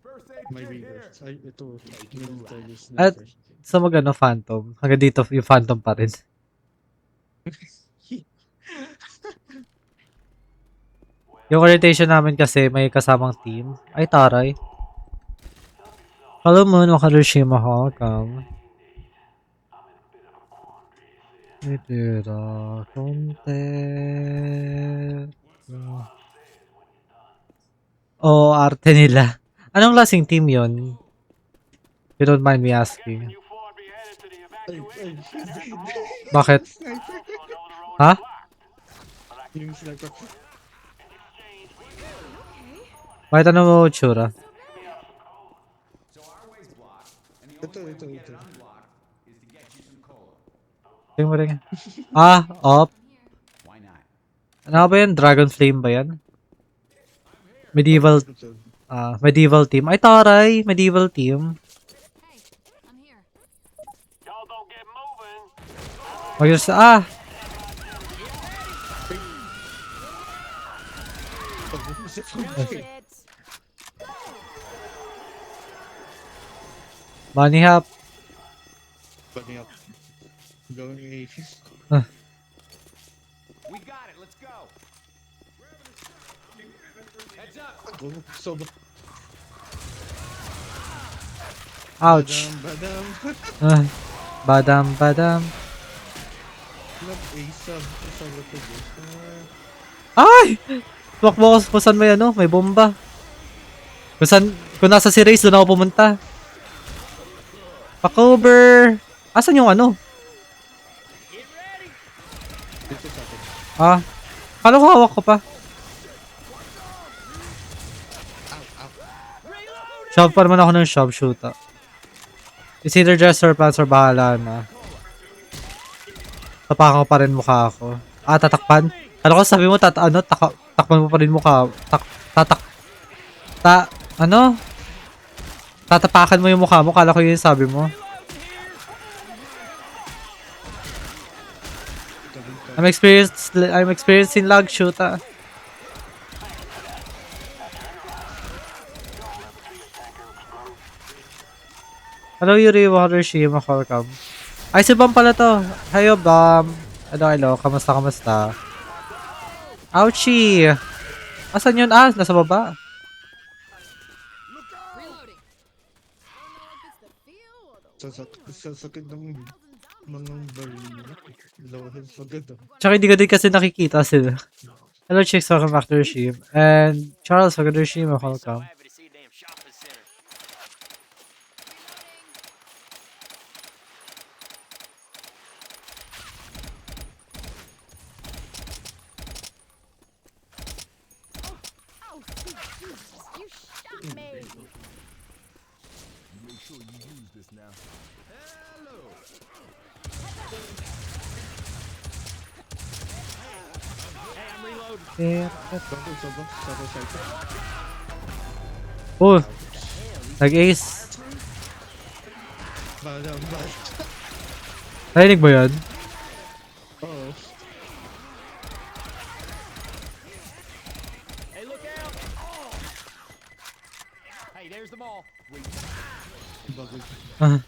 First aid May kit waiver. here. Ay, ito. Military At sniper. sa magano Phantom. Hanggang dito yung Phantom pa rin. Yung orientation namin kasi may kasamang team. Ay, taray. Hello Moon, Wakarushima, welcome. Itira, content. Oh, arte nila. Anong klaseng team yon? You don't mind me asking. Ay, Bakit? sniper. Ha? Yung sniper. Bakit ano mo tsura? Ito. Tingnan mo rin. Ah, op. Why not? Ano ba yan? Dragon Flame ba yan? Medieval, Ito. medieval team. Ay, taray! Medieval team. Hey, I'm here. Ah! Bunny hop. Bunny up. Going A. We got it. Let's go. Heads up. Oh, soba. Ouch. Badam. Ah, badam, badam. Love A sub. Sub ko guys. Ay! Tumakbo ako kung saan may ano, may bomba. Kung nasa si Raze, doon ako pumunta. Pakover! Asan yung ano? Dito sa akin. Ah, kala ko hawak ko pa. Shove pa naman ako ng shove shoota. It's either just or plans or bahala na. Tapakan ko pa rin mukha ako. Ah, tatakpan? Kala ko sabi mo takpan mo pa rin mukha. Ano? Tatapakan mo yung mukha mo. Kala ko yun yung sabi mo. I'm experiencing lag shoot ah. Hello Yuri, Watershima, welcome. Ay, si Bam pala to. Hayo Bam. Hello. Kamusta? Ouchie! Asan yun? Ah, nasa baba. Reloading. Sa sakit ng mga baril. Low health agad. Tsaka hindi ko din kasi nakikita sila. Hello chicks, welcome back to Rashim. And Charles, welcome to Rashim, welcome. Happy to see a damn shopping center. Oh, sweet Jesus, you shot me. Make sure you use this now. Soba. Oh, nag-ace. Badam. Narinig ba yun? Oo. Hey, look out! Hey, there's the mall. Bagay. Ah,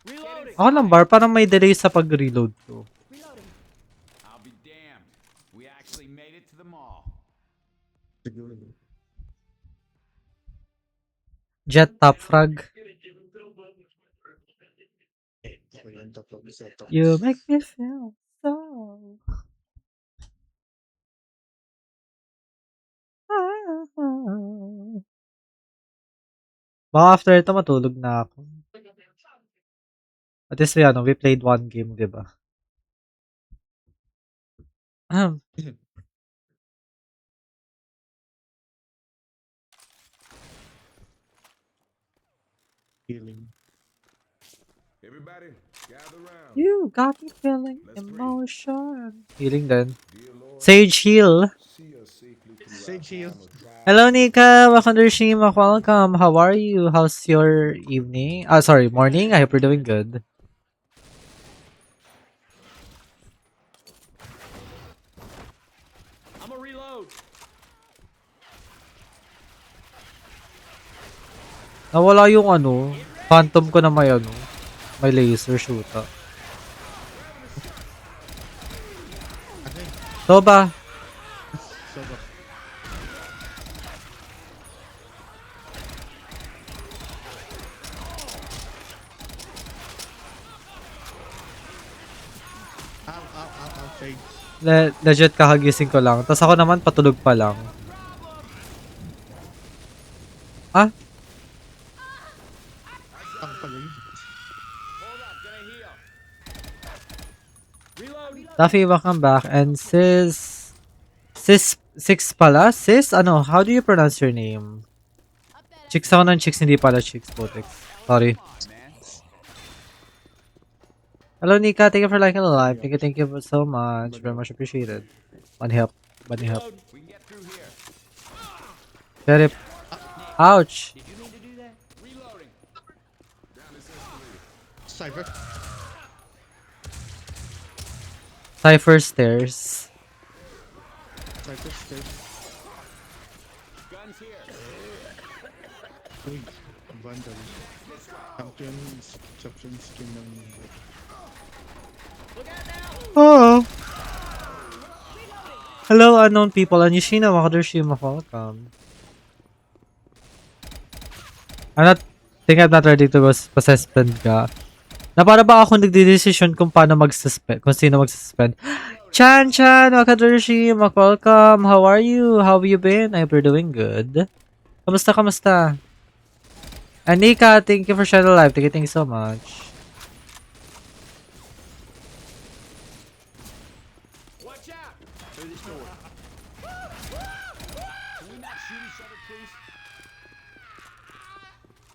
Reloading. ako lang bar, parang may delay sa pag-reload ko. Reloading. I'll be damned. We actually made it to the mall. Siguro. Jet top frag. Ayan, tapos isa to. You make me feel so. Baka after ito matulog na ako. At least we played one game, di ba? Healing. Everybody, gather round. You got me feeling Let's pray. emotion. Healing din. Dear Lord, Sage heal. see us safely through our Sage heal. time of trial. Hello, Nika. Welcome to Shima. Welcome. How are you? How's your evening? Sorry, morning. I hope you're doing good. I'm a reload. Nawala yung ano, phantom ko na may ano, may laser shoot. Okay. Soba. So, fade. Legit kakagising ko lang. Tapos ako naman patulog pa lang. Ah? Ang pagay. Taffy, welcome back. And sis... Six pala? Sis? Ano? How do you pronounce your name? Chicks ako ng chicks, hindi pala chicks. Botex. Sorry. Hello, Nika. Thank you for liking the live. Thank you so much. Very much appreciated. Bunny help. Bunny help. Very... Ouch! Cypher. Cypher stairs. Cypher stairs. Uy, Vandal. Champion skin ng... Oh. Hello, unknown people. Anishina, Wakadoshima, welcome. I'm not ready to go pa-suspend ka. Na para ba ako nagde-decision kung paano mag-suspend, kung sino mag-suspend. Chan, Wakadoshima, welcome. How are you? How have you been? I hope you're doing good. Kamusta? Anika, thank you for sharing the live. Thank you so much.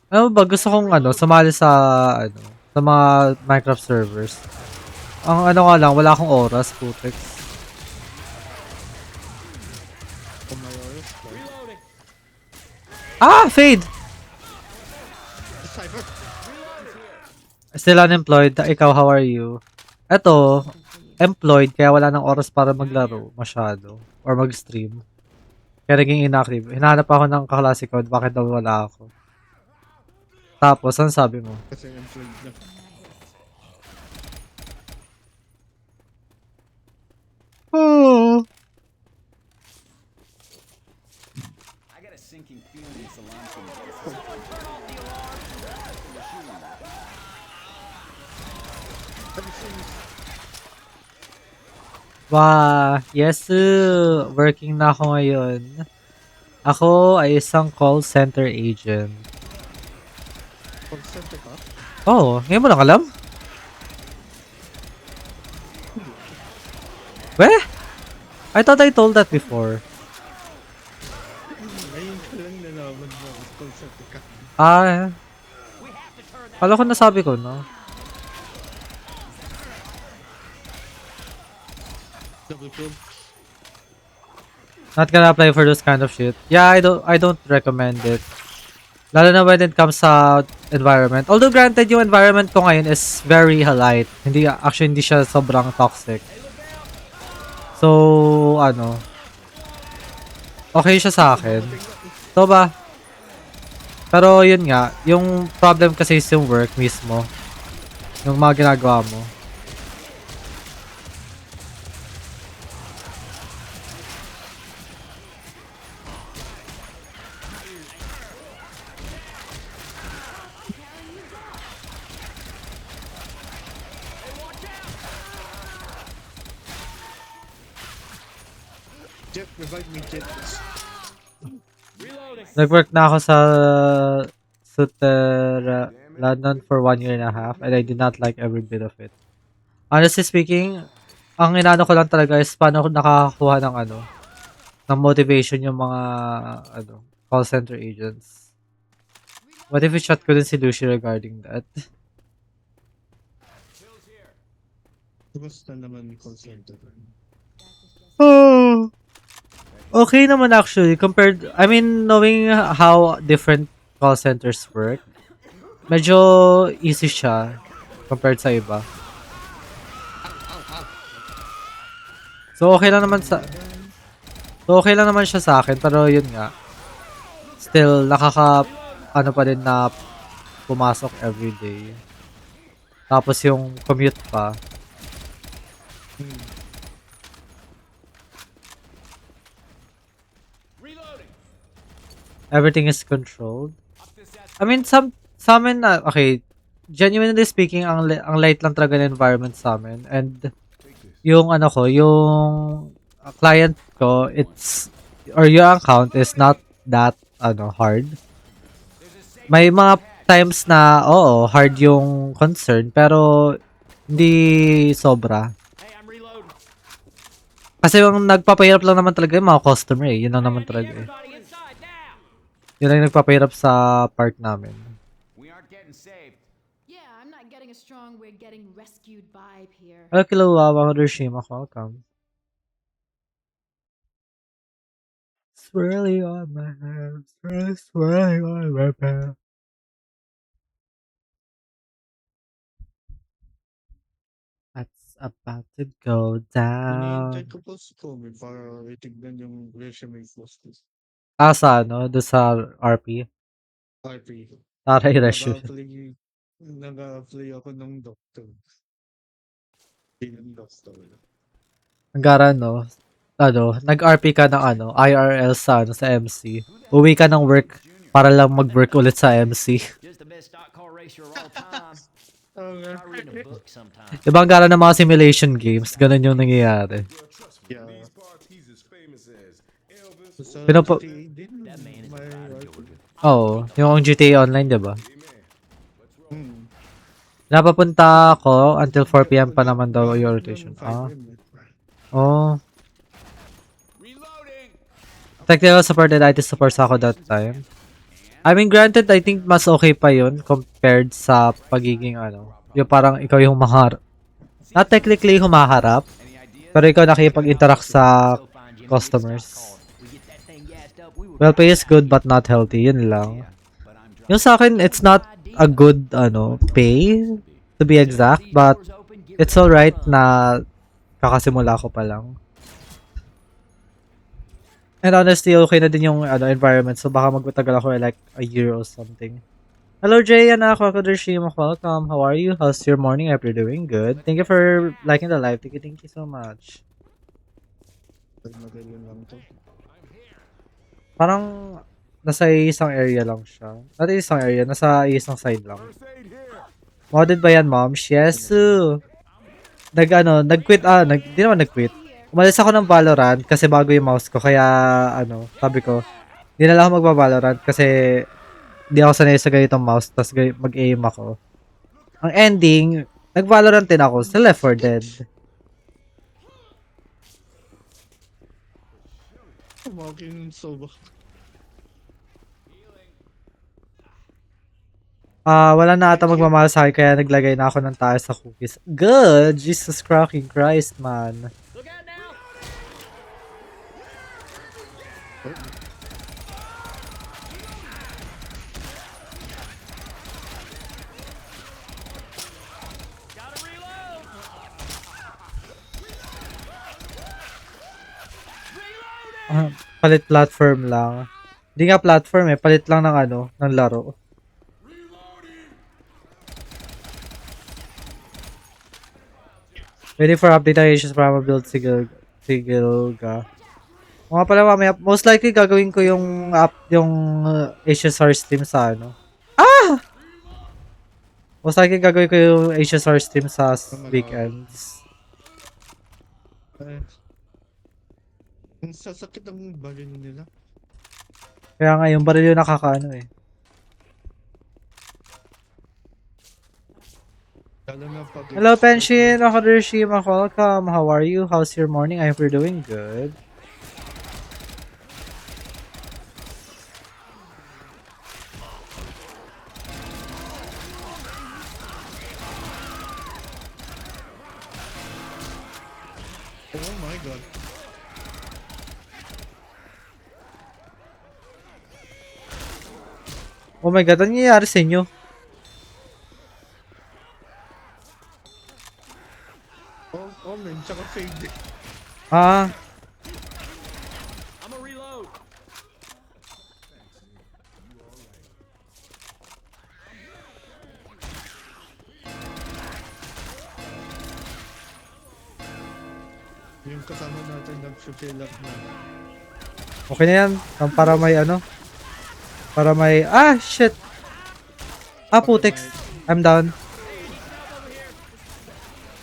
Ano ba, gusto kong sumali sa sa mga Minecraft servers. Ang nga lang, wala akong oras, putex. Kung may oras ko. Fade! Cypher. Still unemployed. Ikaw, how are you? Eto, employed, kaya wala nang oras para maglaro masyado. Or mag-stream. Kaya naging inactive. Hinahanap ako ng kaklase ko, bakit daw wala ako. Tapos, ano sabi mo? Kasi employed na. Oh. I got a sinking feeling this alarm's gonna Wow, yes, working na ako ngayon. Ako ay isang call center agent. Call center ka? Oh, ngayon mo lang alam? Weh? I thought I told that before. Ngayon ka lang nalaman mo. Call center ka. Kala ko nasabi ko, no? Double kill. Not gonna apply for those kind of shit. Yeah, I don't recommend it. Lalo na when it comes sa environment. Although granted, yung environment ko ngayon is very light. Hindi siya sobrang toxic. So, okay siya sa akin. So ba? Pero yun nga, yung problem kasi is yung work mismo. Yung mga ginagawa mo. Jet, revive me, Jet. Nag-work na ako sa Sutter, London for 1.5 years and I did not like every bit of it. Honestly speaking, ang inaano ko lang talaga is paano ko nakakakuha ng ng motivation yung mga call center agents. What if we chat ko din si Lucy regarding that? Basta naman call center. Oh, okay naman actually compared, I mean, knowing how different call centers work, medyo easy siya compared sa iba. So okay lang naman siya sa akin, pero yun nga. Still ano pa din na pumasok everyday. Tapos yung commute pa. Everything is controlled. I mean, sa amin na, okay, genuinely speaking, ang light lang talaga ng environment sa amin. And yung ano ko, yung client ko, or yung account is not that, hard. May mga times na, oo, hard yung concern, pero hindi sobra. Kasi yung nagpapahirap lang naman talaga yung mga customer eh. Yun lang naman talaga eh. Yun lang yung nagpapahirap sa part namin. Yeah, I'm not getting a strong we're getting rescued vibe here. Hello, Kilawawa, Hiroshima, welcome. Swirly on my hands, swirly on my pants. That's about to go Hinihintay down. ko po si Kobe para itignan yung resume post ko. Sa doon sa RP. RP. Taray resume. Nag-apply ako ng doctor. Bilang doctor. Ang gara, no? Nag-RP ka ng IRL sa MC. Uwi ka ng work para lang mag-work ulit sa MC. Just the best stock car racer of all time. Try reading a book sometime. Ibang gara ng mga simulation games, ganun yung nangyayari. Yeah. These parts, he's as famous as Elvis. Sa Pinopo- GTA din, That man is may proud of RP. Georgia. Oo, yung GTA Online, diba? Hmm. Napapunta ako until 4 PM pa naman daw yung rotation. Oh. Technical support and IT support ako that time. I mean, granted, I think mas okay pa yun compared sa pagiging yung parang ikaw yung not technically humaharap, pero ikaw nakikipag-interact sa customers. Well, pay is good but not healthy, yun lang. Yung sa akin, it's not a good, pay, to be exact, but it's alright na kakasimula ko pa lang. And honestly, okay na din yung environment, so baka magmatagal ako like a year or something. Hello Jay, ako Hiroshima, welcome. How are you? How's your morning? I hope you're doing good. Thank you for liking the live. Thank you so much. Magaling lang to. Parang nasa isang area lang siya. Not isang area, nasa isang side lang. Modded ba yan, mom? Yes. Nag-quit, di naman nag-quit. Umalis ako ng Valorant kasi bago yung mouse ko, kaya sabi ko, di na lang ako magba-Valorant kasi di ako sanay sa ganitong mouse, tas mag-aim ako. Ang ending, nag-Valorant din ako sa Left 4 Dead. Walking soba. Wala na ata magmamahal sa akin kaya naglagay na ako ng tayo sa cookies. Good! Jesus fucking Christ, man. Palit platform lang. Hindi nga platform palit lang ng ng laro. Ready for update ang issues para ma-build sigil ga. Mga pala mamaya, most likely gagawin ko yung HSR stream sa Most likely gagawin ko yung HSR stream sa weekends. Ang sasakit ang baril nila. Kaya nga yung baril yung nakakaano Hello Penshin, Hiroshima, welcome. How are you? How's your morning? I hope you're doing good. Oh my god. Oh my god, ano nangyayari sa inyo? Oh man, tsaka fade. Ah, I'ma reload. Yung kasama natin nag-fill up na. okay na yan. Para may ano? Para may... Ah, shit! Ah, putex. I'm down.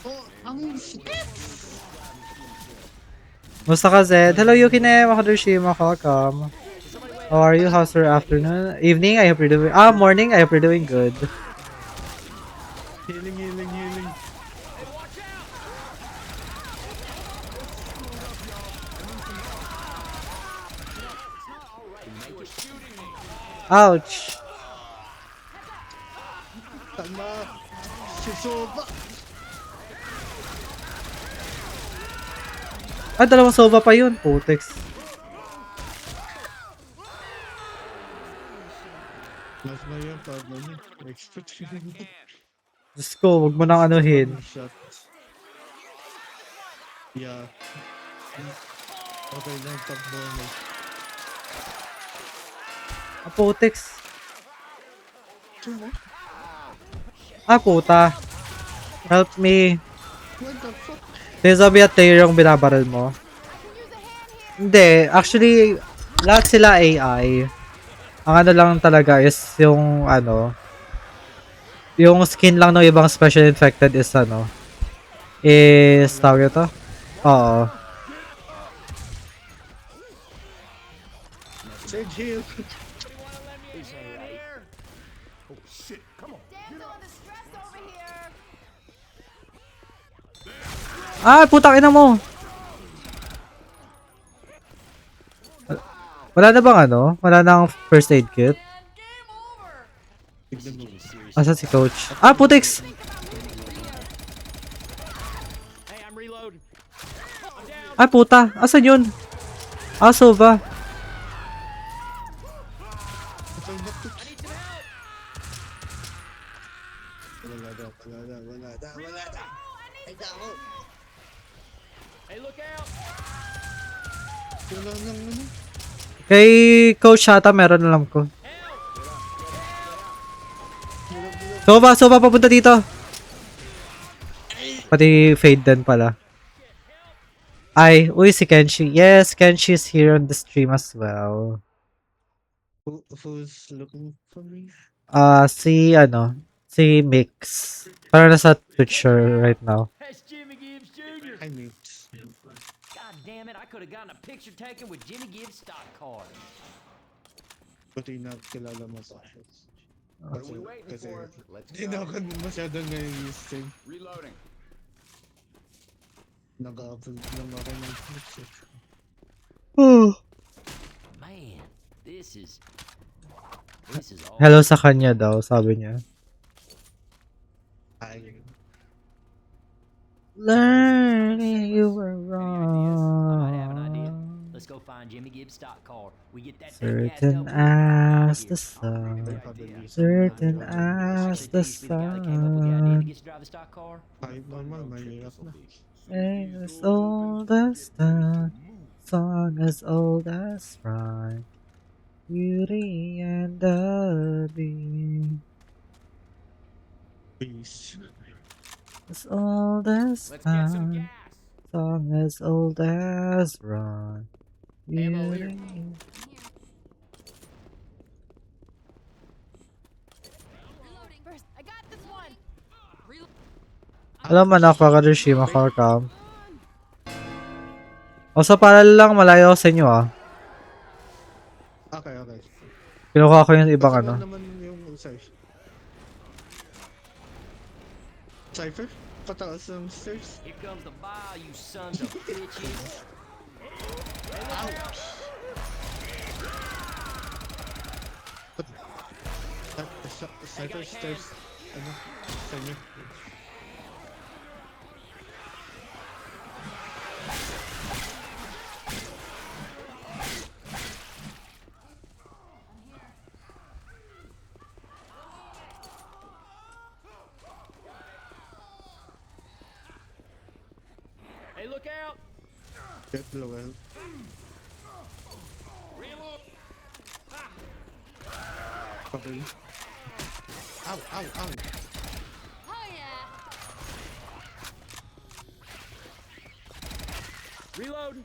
Oh, ang Musta ka, Zed? Hello, Yukine. Makadushima. Welcome. How are you? How's your afternoon? Evening? I hope you're doing... Ah, morning? I hope you're doing good. healing, healing, healing. Ouch! Tama. Si Soba. Ah, dalawang sova pa yun. Putex. Mas na yung pag ano. Expert. Diyos ko, huwag mo nang anuhin. Shot. Yeah. Okay lang, top bonus. Ah, putex. Ah, puta. Help me. What the fuck? Yung zombie at player yung binabaril mo. Hindi. Actually, lahat sila AI. Ang ano lang talaga is yung ano, yung skin lang ng ibang special infected is ano, is tawag ito? Oo. Sage heal. Oh shit, come on. Ah, putang ina mo! Wala na bang ano? Wala nang first aid kit? Tignan mo. Asan si coach? Ah, putix! Hey, I'm reloading. Ah, puta! Asan yun? Ah, Sova. Wala daw, wala daw. Ay, dako. Hey, look out. Wala nang ano. Kay coach ata meron alam ko. Sova, Sova, papunta dito. Pati fade din pala. Ay, uy, si Kenshi. Yes, Kenshi is here on the stream as well. Who's looking for me? Si si Mix. Para nasa Twitcher right now. That's Jimmy Gibbs Jr. I mean, God damn it, I could have gotten a picture taken with Jimmy Gibbs stock car. buti na kilala mo sa akin. What are we waiting for? Let's Hindi na ako masyadong nai-stream. Reloading. Nag-upload lang ako ng clips eh. Man, this is all. Hello sa kanya daw, sabi niya. Ay, Learning you were I might have an idea. wrong. Let's go find Jimmy Gibbs stock car. We get that Certain thing gassed as the up. sun. pabilis. Certain as the sun. Get to drive a stock car. Kahit normal, mahirap na. As old as the song as old as rhyme. Beauty and the Beast. Peace. As old as Let's get some time. gas. Song as old as rhyme. Ammo here. Beauty. Reloading first. I got this one. Alam mo na ako Kadushima Karkam. O sa palala lang, malayo ako sa inyo ah. Okay, okay. Kinukuha ko yung ibang ano. naman yung Cypher. Cypher? Pataas ng stairs? Here comes the ball, you sons of bitches. Cypher stairs. Ano? Sa inyo. Get Lowell. Okay. Ow, ow, ow. Oh yeah. Reload.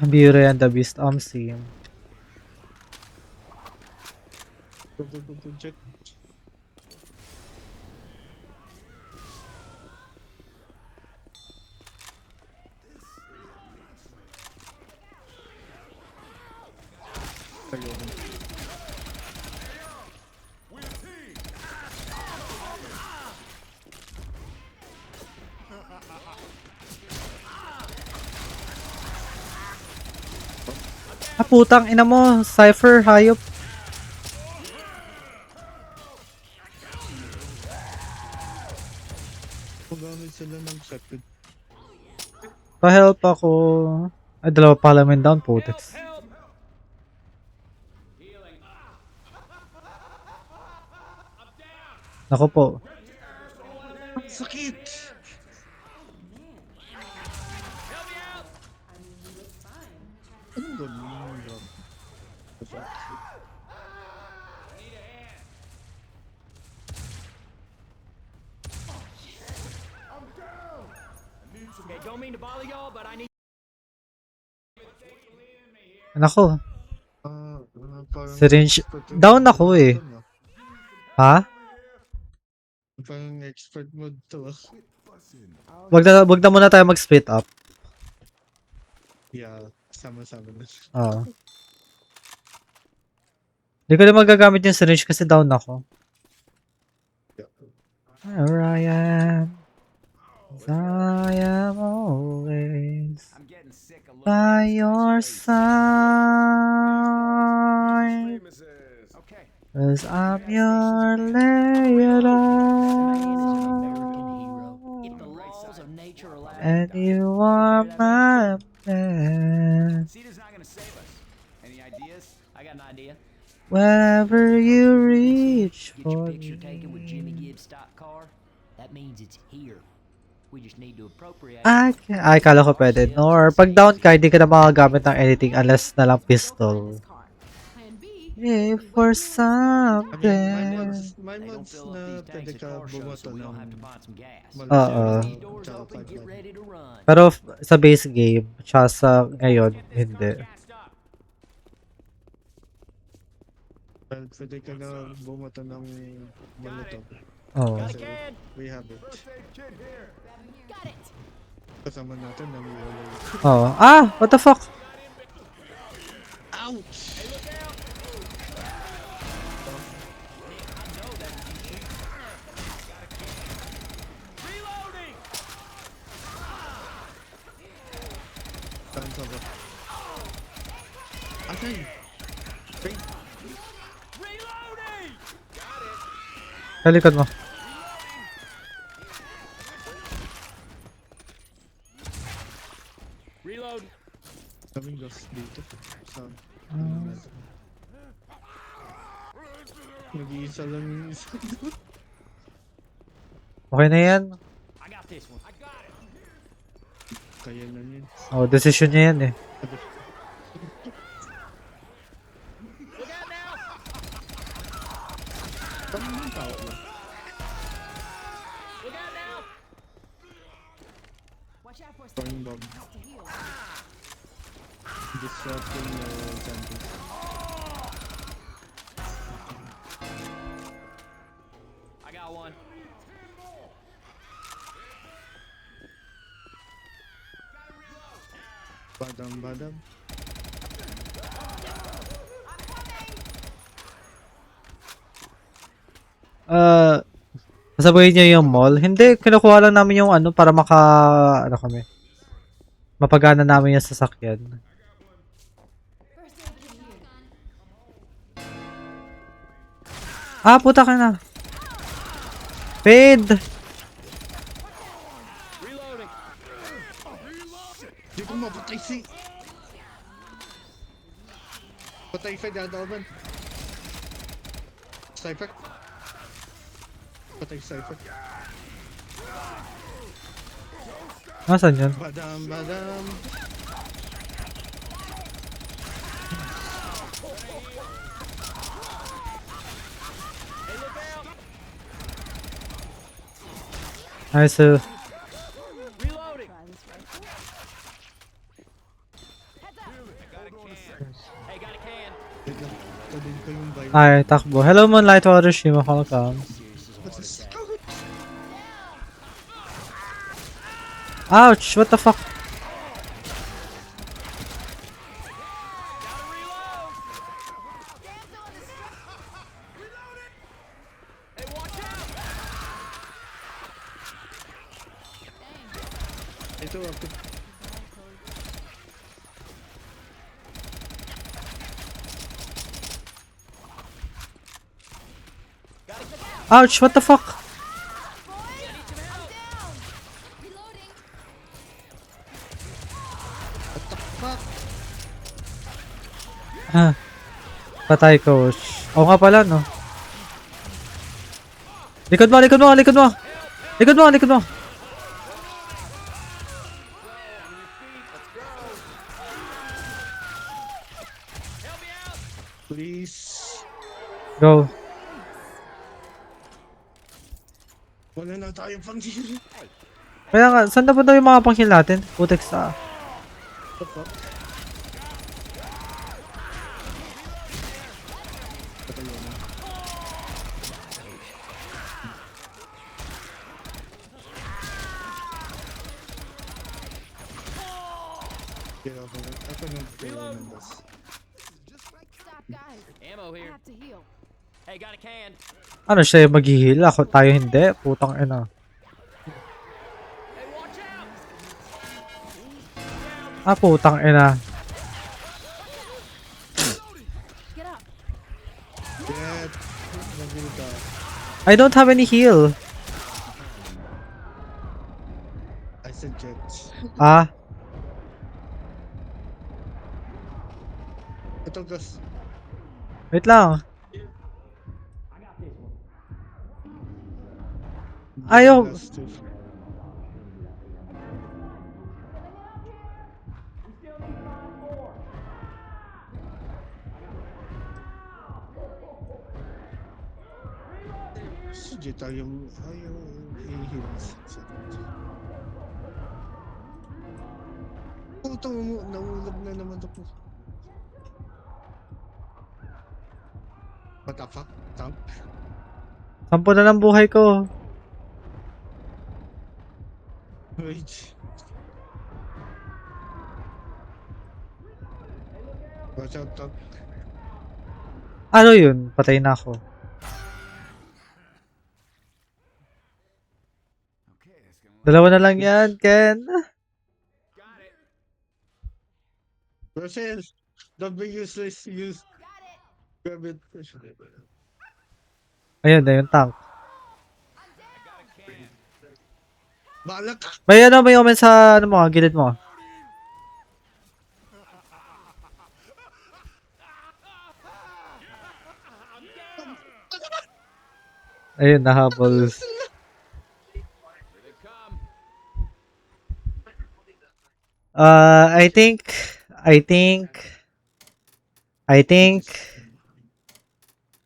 Beauty and the Beast, same. Go, go, go, go, Jet. Ayun. Ah, putang ina mo, Cypher, hayop. Magamit sila ng second. Pa-help ako. Ay, dalawa pa namin down, putex. Ako po. Ang sakit! Anong ganun? Okay, don't mean to bother y'all, but I need. Nako, Parang syringe. expert Down ako eh. to, no? Ha? Parang expert mode to. Wag na muna tayo mag-split up. Yeah, sama-sama na. Oo. Hindi ko na magagamit yung syringe kasi down ako. Here I am. As I am always I'm getting sick of looking by at this your guy's face. side. Okay. Cause I'm your Leila. If the laws of nature allow And you are my man. Cedar's not gonna save us. Any ideas? I got an idea. Wherever you reach Get your for picture taken with Jimmy me. Gibbs' stock car. That means it's here. We just need to appropriate. Ay, kala ko pwede. No, or pag down ka, hindi ka na makagamit ng anything unless na lang pistol. Plan B. If for I mean, something. my They don't mods fill up na these pwede tanks at ka car shows, bumoto so we don't ng have to find some gas. Oo. These doors tsaka open, get pipeline. ready to run. Pero sa base game, tsaka sa ngayon, hindi. Well, pwede ka na bumoto ng molotov. Oo. Kasi we have it. Got it. Kasama natin ng yellow. Oo. Ah! What the fuck? Ouch! Saan sa ba? Asan? Wait, Sa likod mo. Reload. daming gas dito. Saan? Nag-iisa lang yung isa doon. Okay na yan. I got this one. I got it. Kaya na yun. Oh, decision niya yan eh. Tama yung tao lang. Watch out for Time bomb. to heal. Disrupting zombies. I got one. Badam. Sasabihin niya yung mall. Hindi, kinukuha lang namin yung ano para ano kami. Mapagana namin yung sasakyan. Ah, puta ka na. Fade! Reloading. Di ko mapatay si... Patay sa dadaaban. Sniper. Patay sniper. Nasaan yun? Badam, badam. Nice. Try this rifle. Wait lang. Tabihin ko yung vibe. Ay, takbo. Hello, Moonlight Watershima. Welcome. Ouch! What the fuck? Ito ako. Ouch! What the fuck? Reloading. Ah. Patay, coach. Oo nga pala, no? Likod mo, likod mo, likod mo! Likod mo, likod mo! Please. Go. Wala na tayong pang-heal. Kaya nga, saan na ba daw yung mga pang-heal natin? Putek sa... What the fuck? Patay yun. Kaya ako ng boss. Stop, guys. Ammo I here. have to heal. Hey, got a can. Ano siya yung mag-heal? Ako, tayo hindi. Putang ina. Hey, watch out! Ah, putang ina. Get up. Jet. Nagil ka. I don't have any heal. I said jets. Ah, Ito gas. wait lang. Ayaw. Gas too. Si Jet ayaw i-heal. Putang mo, naulog na naman ako. What the fuck? Tank? 10 na lang buhay ko. Wait. Watch out, tank. Ano yun? Patay na ako. Dalawa na lang yan, Ken. Rosel, don't be useless. Grab it. Ayun na yung tank. Balak ka! May ano, may omen sa ano mo, gilid mo. Ayun, nahabol. I think, I think,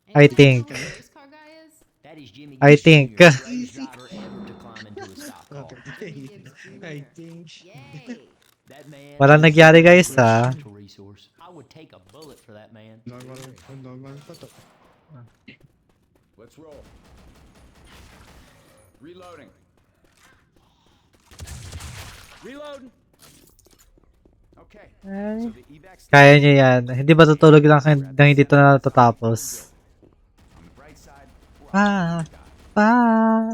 Any I idea think. who this car guy is? That is Jimmy I Gibbs think. Jr., the greatest driver ever to climb into a stock car. Okay. Gibbs Jr. I think. Yay. That man Walang is nangyari, a guys, great ah. mental resource. I would take a bullet for that man. Normal pa to. Let's roll. Reloading. Reloading. Okay. Ay. So the evac Kaya niya yan. Hindi ba tutulog lang nang hindi ito na natatapos? on the bright side. Ah. Pa,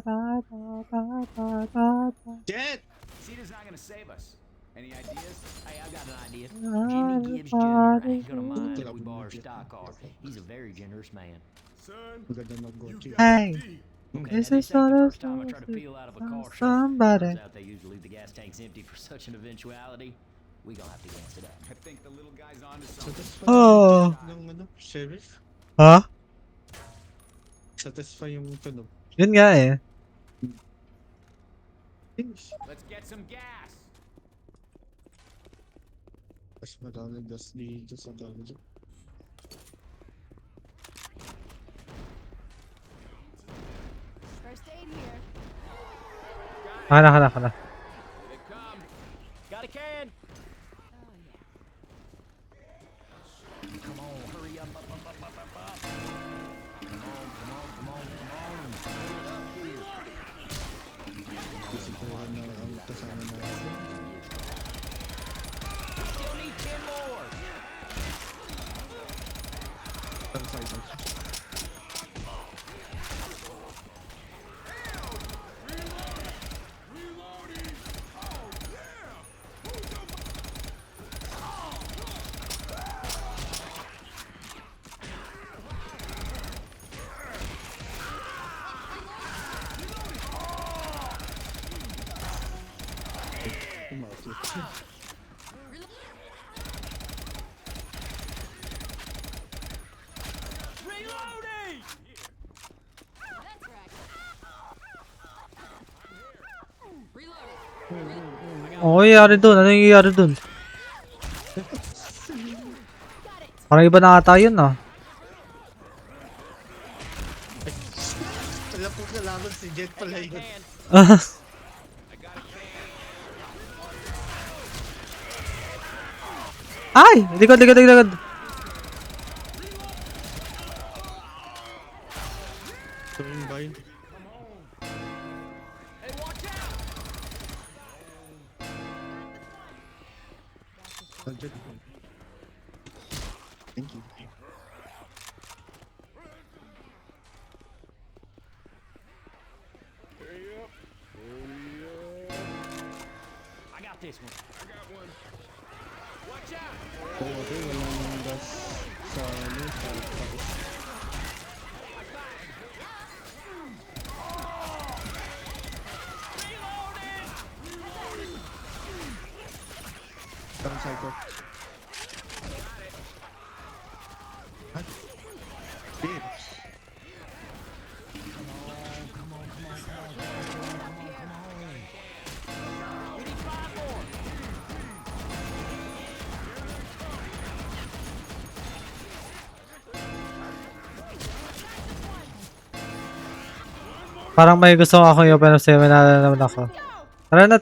pa, pa, pa, pa, pa, pa. Jet! Cedar's not gonna save us. Any ideas? Hey, I got an idea. Jimmy Gibbs Jr. ain't gonna mind if we borrow a stock car. He's a very generous man. Son, Maganda mag-gochi. Hey, Okay, this now, is this ain't the not first time I try to peel out of a car shuffle. somebody. Turns out they usually leave the gas tanks empty for such an eventuality. We gonna have to gas it up. I think the little guy's onto So something. that's Oh. ng ano, sheriff? Huh? satisfy yung tunog. Yun nga eh. Let's get some gas. Mas maraming gas dito sa Ganjo. First aid here. Kana. Here they come. Got a can. Oh yeah. Come on, hurry up. Come on. Fill it up here. Kasi pala na ang kasama natin. Still need 10 more. Ang side. Umakit. Reloading! That's right. Reloading. Oo, nangyayari dun. Ano yung nangyayari dun? Parang iba na ata yun ah. Wala po kalaban si Jet pala yun. Can. Ay! Likod. Tuwing ba yun? Hey, watch out! Jet. Thank you. I got this one. I got one. Watch out! Oo, okay, walang gas sa ano, sa tapos. Ang psycho. What? Bitch. We need 5 more. Parang may gusto akong i-open up sa'yo. May naalala naman ako. Tara na.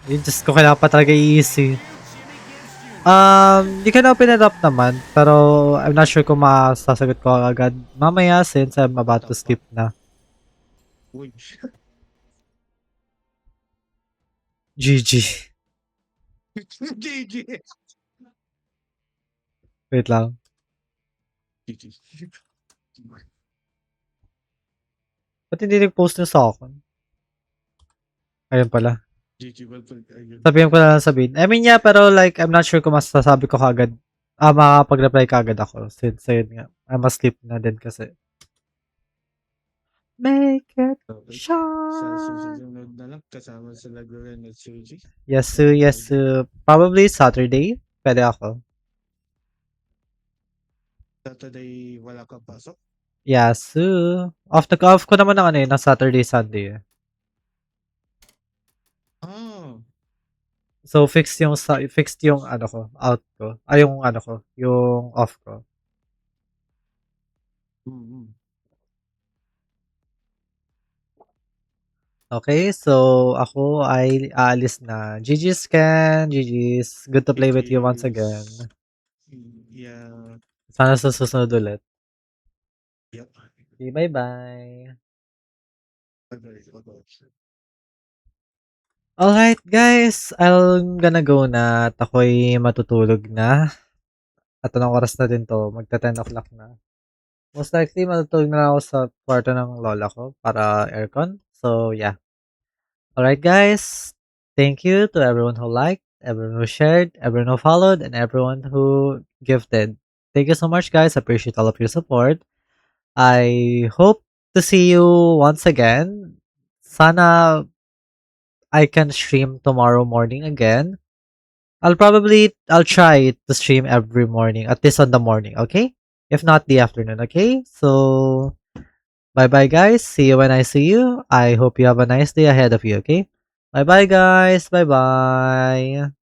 Yung Diyos ko, kailangan pa talaga i-easy. You can open it up naman. Pero I'm not sure kung masasagot ko agad. Mamaya since I'm about to sleep na. Uy. GG. GG. Wait lang. GG. Ba't hindi nag-post na sa akin? Ayun pala. GG, well played. Ayun. Sabihin ko na lang sabihin. I mean, yeah, pero like, I'm not sure kung masasabi ko kagad. Makakapag-reply kagad ako. Since, ayun nga. I'm asleep na din kasi. Make it Okay. shine. Sa susunod na lang, kasama sila Gwen at Suji. Yes, probably Saturday. Pwede ako. Saturday, wala ka pasok? Yes, off ko naman ng ano ng Saturday, Sunday. Ah, So, fixed yung ano ko, out ko. Ay, yung ano ko, yung off ko. mm-hmm. Okay, so ako ay aalis na. GG's Ken, GG's. Good to play with you once again. Yeah. Sana sa susunod ulit. Yep. Okay, bye-bye. Alright guys, I'm gonna go na at ako'y matutulog na. At anong oras na din to? Magta 10 o'clock na. Most likely matutulog na ako sa kwarto ng lola ko para aircon. So yeah. Alright guys, thank you to everyone who liked, everyone who shared, everyone who followed, and everyone who gifted. Thank you so much guys, appreciate all of your support. I hope to see you once again. Sana I can stream tomorrow morning again. I'll try to stream every morning, at least on the morning, okay? If not the afternoon, okay? So Bye-bye, guys. See you when I see you. I hope you have a nice day ahead of you, okay? Bye-bye, guys. Bye-bye.